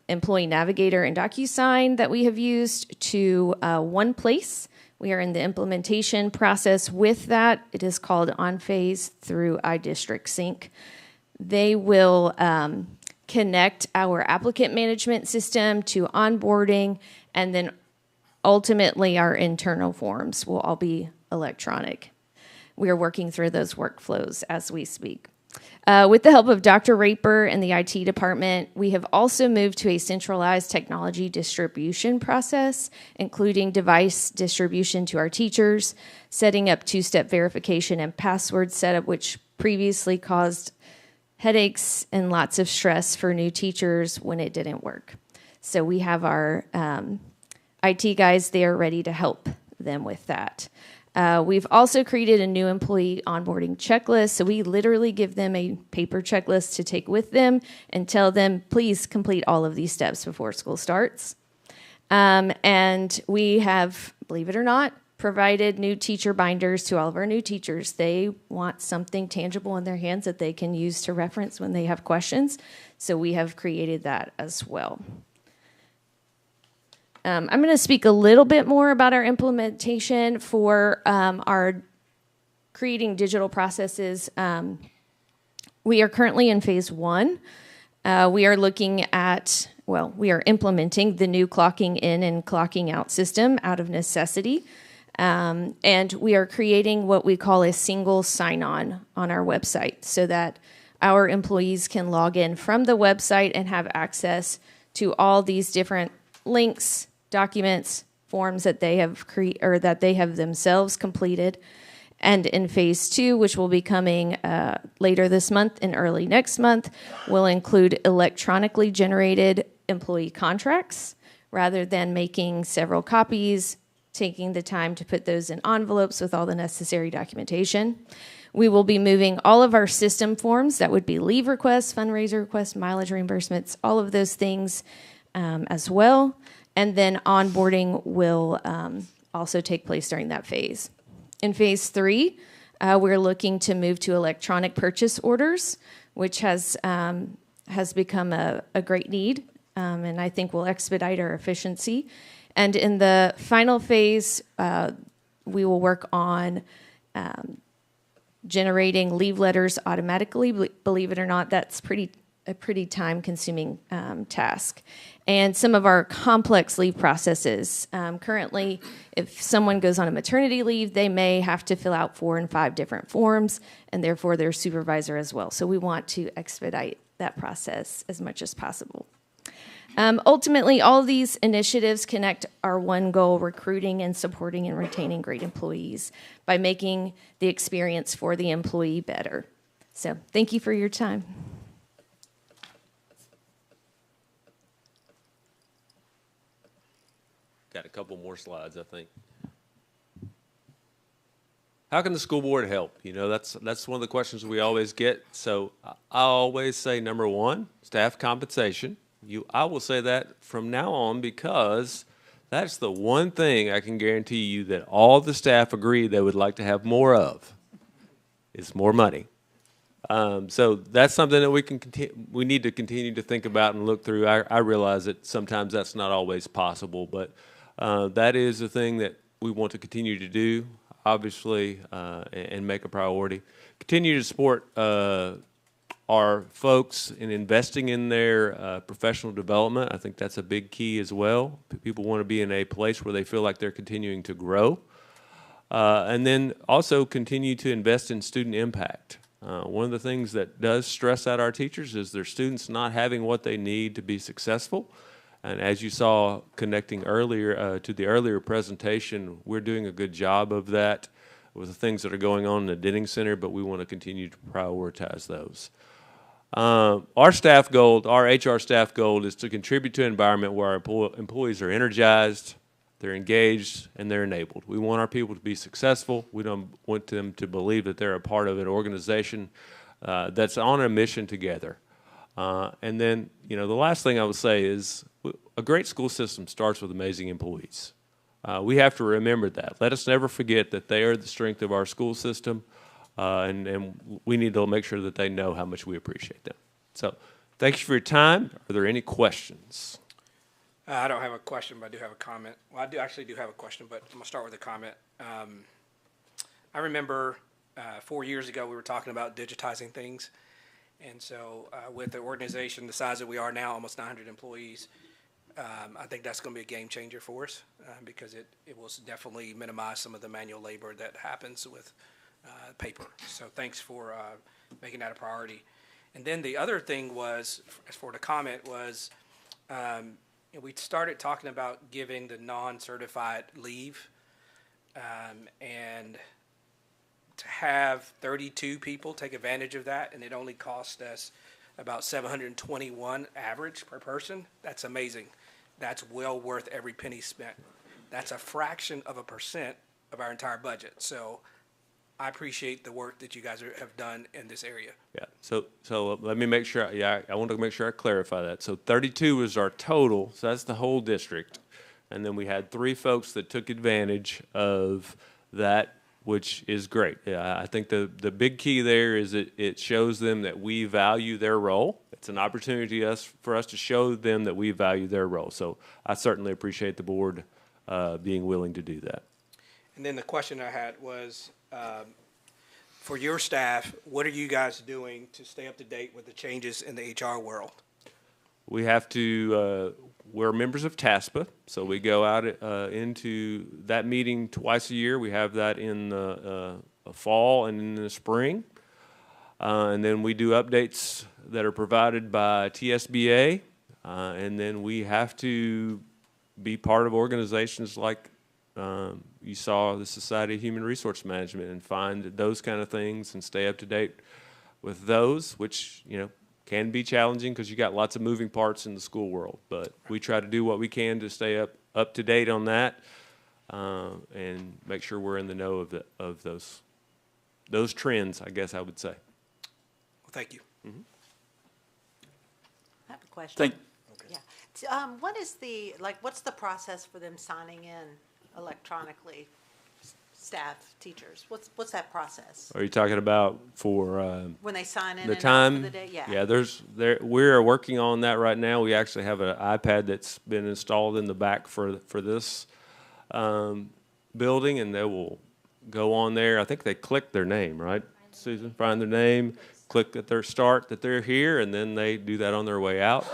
Employee Navigator and DocuSign that we have used to One Place. We are in the implementation process with that. It is called OnPhase through iDistrict Sync. They will connect our applicant management system to onboarding, and then ultimately our internal forms will all be electronic. We are working through those workflows as we speak. With the help of Dr. Raper and the IT department, we have also moved to a centralized technology distribution process, including device distribution to our teachers, setting up 2-step verification and password setup, which previously caused headaches and lots of stress for new teachers when it didn't work. So we have our IT guys there ready to help them with that. We've also created a new employee onboarding checklist. So we literally give them a paper checklist to take with them and tell them, please complete all of these steps before school starts. And we have, believe it or not, provided new teacher binders to all of our new teachers. They want something tangible in their hands that they can use to reference when they have questions. So we have created that as well. I'm going to speak a little bit more about our implementation for our creating digital processes. We are currently in phase 1. We are looking at, we are implementing the new clocking in and clocking out system out of necessity. And we are creating what we call a single sign-on our website so that our employees can log in from the website and have access to all these different links, documents, forms that they have that they have themselves completed. And in phase 2, which will be coming later this month and early next month, will include electronically generated employee contracts rather than making several copies, taking the time to put those in envelopes with all the necessary documentation. We will be moving all of our system forms, that would be leave requests, fundraiser requests, mileage reimbursements, all of those things as well. And then onboarding will also take place during that phase. In phase 3, we're looking to move to electronic purchase orders, which has become a great need, and I think will expedite our efficiency. And in the final phase, we will work on generating leave letters automatically. Believe it or not, that's a pretty time-consuming task. And some of our complex leave processes. Currently, if someone goes on a maternity leave, they may have to fill out 4 and 5 different forms, and therefore their supervisor as well. So we want to expedite that process as much as possible. Ultimately, all of these initiatives connect our one goal: recruiting and supporting and retaining great employees by making the experience for the employee better. So thank you for your time. Got a couple more slides, I think. How can the school board help? You know, that's one of the questions we always get. So I always say, number one, staff compensation. I will say that from now on, because that's the one thing I can guarantee you that all the staff agree they would like to have more of, is more money. So that's something that we need to continue to think about and look through. I realize that sometimes that's not always possible, but that is the thing that we want to continue to do, obviously, and make a priority. Continue to support our folks in investing in their professional development. I think that's a big key as well. People want to be in a place where they feel like they're continuing to grow. And then also continue to invest in student impact. One of the things that does stress out our teachers is their students not having what they need to be successful. And as you saw connecting earlier to the earlier presentation, we're doing a good job of that with the things that are going on in the Denning Center, but we want to continue to prioritize those. Our staff goal, our HR staff goal, is to contribute to an environment where our employees are energized, they're engaged, and they're enabled. We want our people to be successful. We don't want them to believe that they're a part of an organization that's on a mission together. And then, you know, the last thing I would say is a great school system starts with amazing employees. We have to remember that. Let us never forget that they are the strength of our school system, and we need to make sure that they know how much we appreciate them. So thank you for your time. Are there any questions? I don't have a question, but I do have a comment. Well, I actually do have a question, but I'm going to start with a comment. I remember 4 years ago we were talking about digitizing things. And so with the organization the size that we are now, almost 900 employees, I think that's going to be a game changer for us because it will definitely minimize some of the manual labor that happens with paper. So thanks for making that a priority. And then the other thing was, as for the comment, was we started talking about giving the non-certified leave, and to have 32 people take advantage of that, and it only cost us about $721 average per person. That's amazing. That's well worth every penny spent. That's a fraction of a percent of our entire budget. So I appreciate the work that you guys have done in this area. Yeah. So let me make sure. Yeah, I want to make sure I clarify that. So 32 is our total. So that's the whole district, and then we had 3 folks that took advantage of that, which is great. Yeah, I think the big key there is it shows them that we value their role. It's an opportunity for us to show them that we value their role. So I certainly appreciate the board being willing to do that. And then the question I had was, for your staff, what are you guys doing to stay up to date with the changes in the HR world? We have to, we're members of TASPA, so we go out into that meeting twice a year. We have that in the fall and in the spring. And then we do updates that are provided by TSBA. And then we have to be part of organizations like you saw the Society of Human Resource Management and find those kind of things and stay up to date with those, which, can be challenging because you got lots of moving parts in the school world. But we try to do what we can to stay up to date on that and make sure we're in the know of those trends, I guess I would say. Well, thank you. I have a question. Thank, Yeah. What is what's the process for them signing in electronically? Staff, teachers, what's that process? Are you talking about for When they sign in the and out time? for the day? Yeah. Yeah, we're working on that right now. We actually have an iPad that's been installed in the back for this building, and they will go on there. I think they click their name, right, Susan? Find their name, click at their start that they're here, and then they do that on their way out.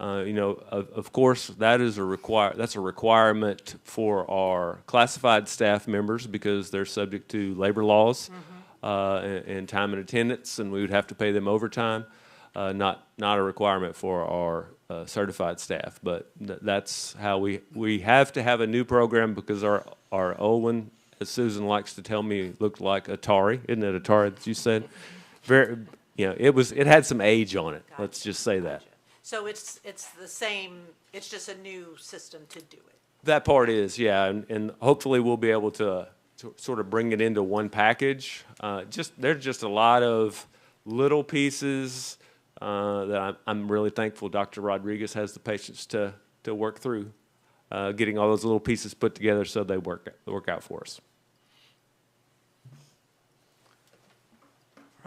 Of course, that's a requirement for our classified staff members because they're subject to labor laws and time and attendance, and we would have to pay them overtime. Not a requirement for our certified staff, but that's how we have to have a new program because our old one, as Susan likes to tell me, looked like Atari. Isn't it Atari that you said? It had some age on it. Gotcha. Let's just say that. So it's the same, it's just a new system to do it. That part is, yeah, and hopefully we'll be able to sort of bring it into one package. There's just a lot of little pieces that I'm really thankful Dr. Rodriguez has the patience to work through, getting all those little pieces put together so they work out for us.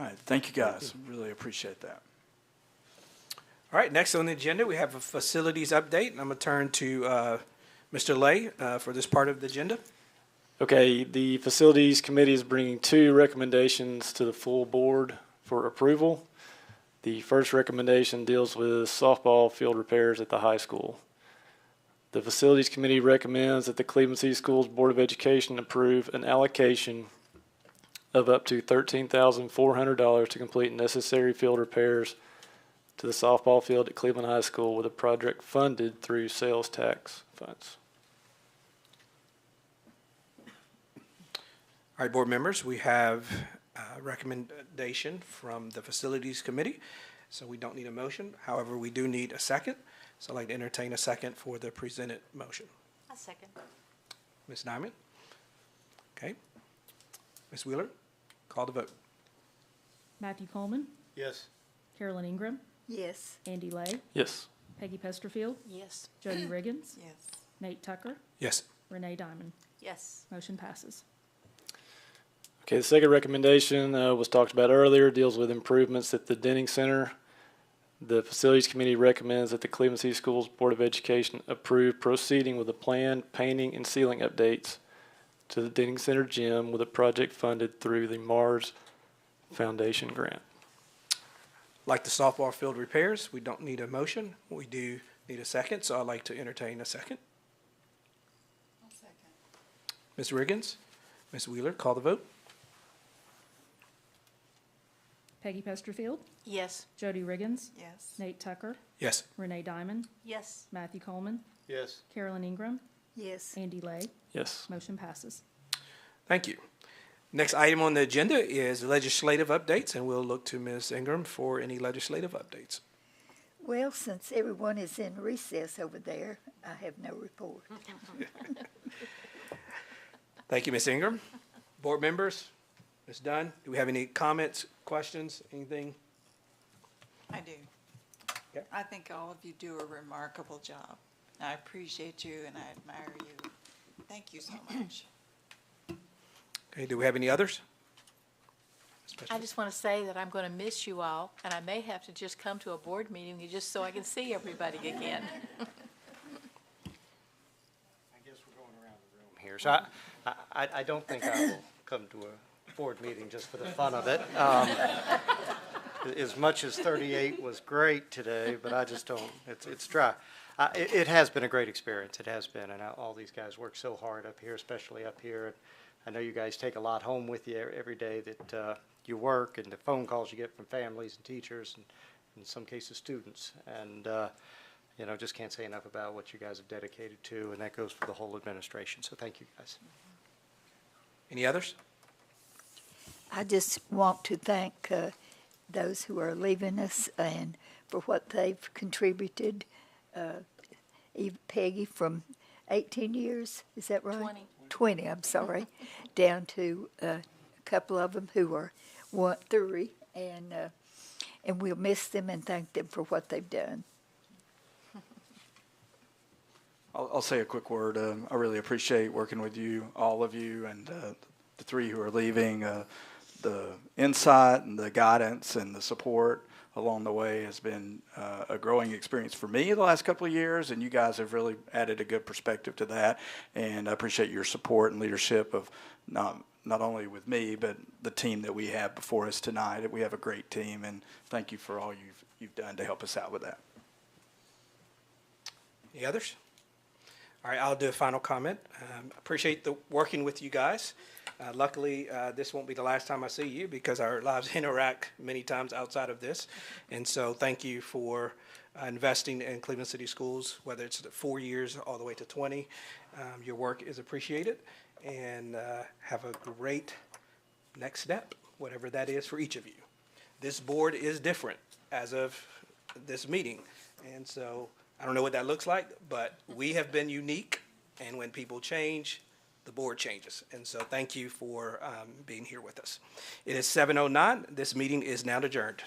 all right, thank you guys. Really appreciate that. All right, next on the agenda, we have a facilities update. I'm going to turn to Mr. Lay for this part of the agenda. Okay, the Facilities Committee is bringing 2 recommendations to the full board for approval. The first recommendation deals with softball field repairs at the high school. The Facilities Committee recommends that the Cleveland City Schools Board of Education approve an allocation of up to $13,400 to complete necessary field repairs to the softball field at Cleveland High School with a project funded through sales tax funds. All right, board members, we have a recommendation from the Facilities Committee, so we don't need a motion. However, we do need a second, so I'd like to entertain a second for the presented motion. A second. Ms. Diamond? Okay. Ms. Wheeler, call the vote. Matthew Coleman, Yes. Carolyn Ingram, Yes. Andy Lay, Yes. Peggy Pesterfield, Yes. Jody Riggins, Yes. Nate Tucker, Yes. Renee Diamond. Yes. Motion passes. Okay, the second recommendation was talked about earlier, deals with improvements at the Denning Center. The Facilities Committee recommends that the Cleveland City Schools Board of Education approve proceeding with the planned painting and ceiling updates to the Denning Center gym with a project funded through the Mars Foundation grant. Like the softball field repairs, we don't need a motion. We do need a second, so I'd like to entertain a second. I'll second. Ms. Riggins, Ms. Wheeler, call the vote. Peggy Pesterfield, Yes. Jody Riggins, Yes. Nate Tucker, Yes. Renee Diamond, Yes. Matthew Coleman, Yes. Carolyn Ingram, Yes. Andy Lay. Yes. Motion passes. Thank you. Next item on the agenda is legislative updates, and we'll look to Ms. Ingram for any legislative updates. Well, since everyone is in recess over there, I have no report. Thank you, Ms. Ingram. Board members, Ms. Dunn, do we have any comments, questions, anything? I do. Okay. I think all of you do a remarkable job. I appreciate you and I admire you. Thank you so much. Okay, do we have any others? I just want to say that I'm going to miss you all, and I may have to just come to a board meeting just so I can see everybody again. I guess we're going around the room here. So I don't think I will come to a board meeting just for the fun of it. As much as 38 was great today, but I just don't, it's dry. It has been a great experience. It has been, and all these guys work so hard up here, especially up here. I know you guys take a lot home with you every day that your work and the phone calls you get from families and teachers and in some cases students. And, you know, just can't say enough about what you guys have dedicated to, and that goes for the whole administration. So thank you, guys. Any others? I just want to thank those who are leaving us and for what they've contributed. Even Peggy from 18 years, is that right? 20. 20, I'm sorry, down to a couple of them who are 3, and we'll miss them and thank them for what they've done. I'll say a quick word. I really appreciate working with you, all of you, and the 3 who are leaving. The insight and the guidance and the support along the way has been a growing experience for me the last couple of years, and you guys have really added a good perspective to that. And I appreciate your support and leadership of not only with me, but the team that we have before us tonight. We have a great team, and thank you for all you've done to help us out with that. Any others? All right, I'll do a final comment. Appreciate the working with you guys. Luckily, this won't be the last time I see you because our lives interact many times outside of this. And so thank you for investing in Cleveland City Schools, whether it's 4 years all the way to 20. Your work is appreciated, and have a great next step, whatever that is for each of you. This board is different as of this meeting, and so I don't know what that looks like, but we have been unique, and when people change, the board changes. And so thank you for being here with us. It is 7:09. This meeting is now adjourned.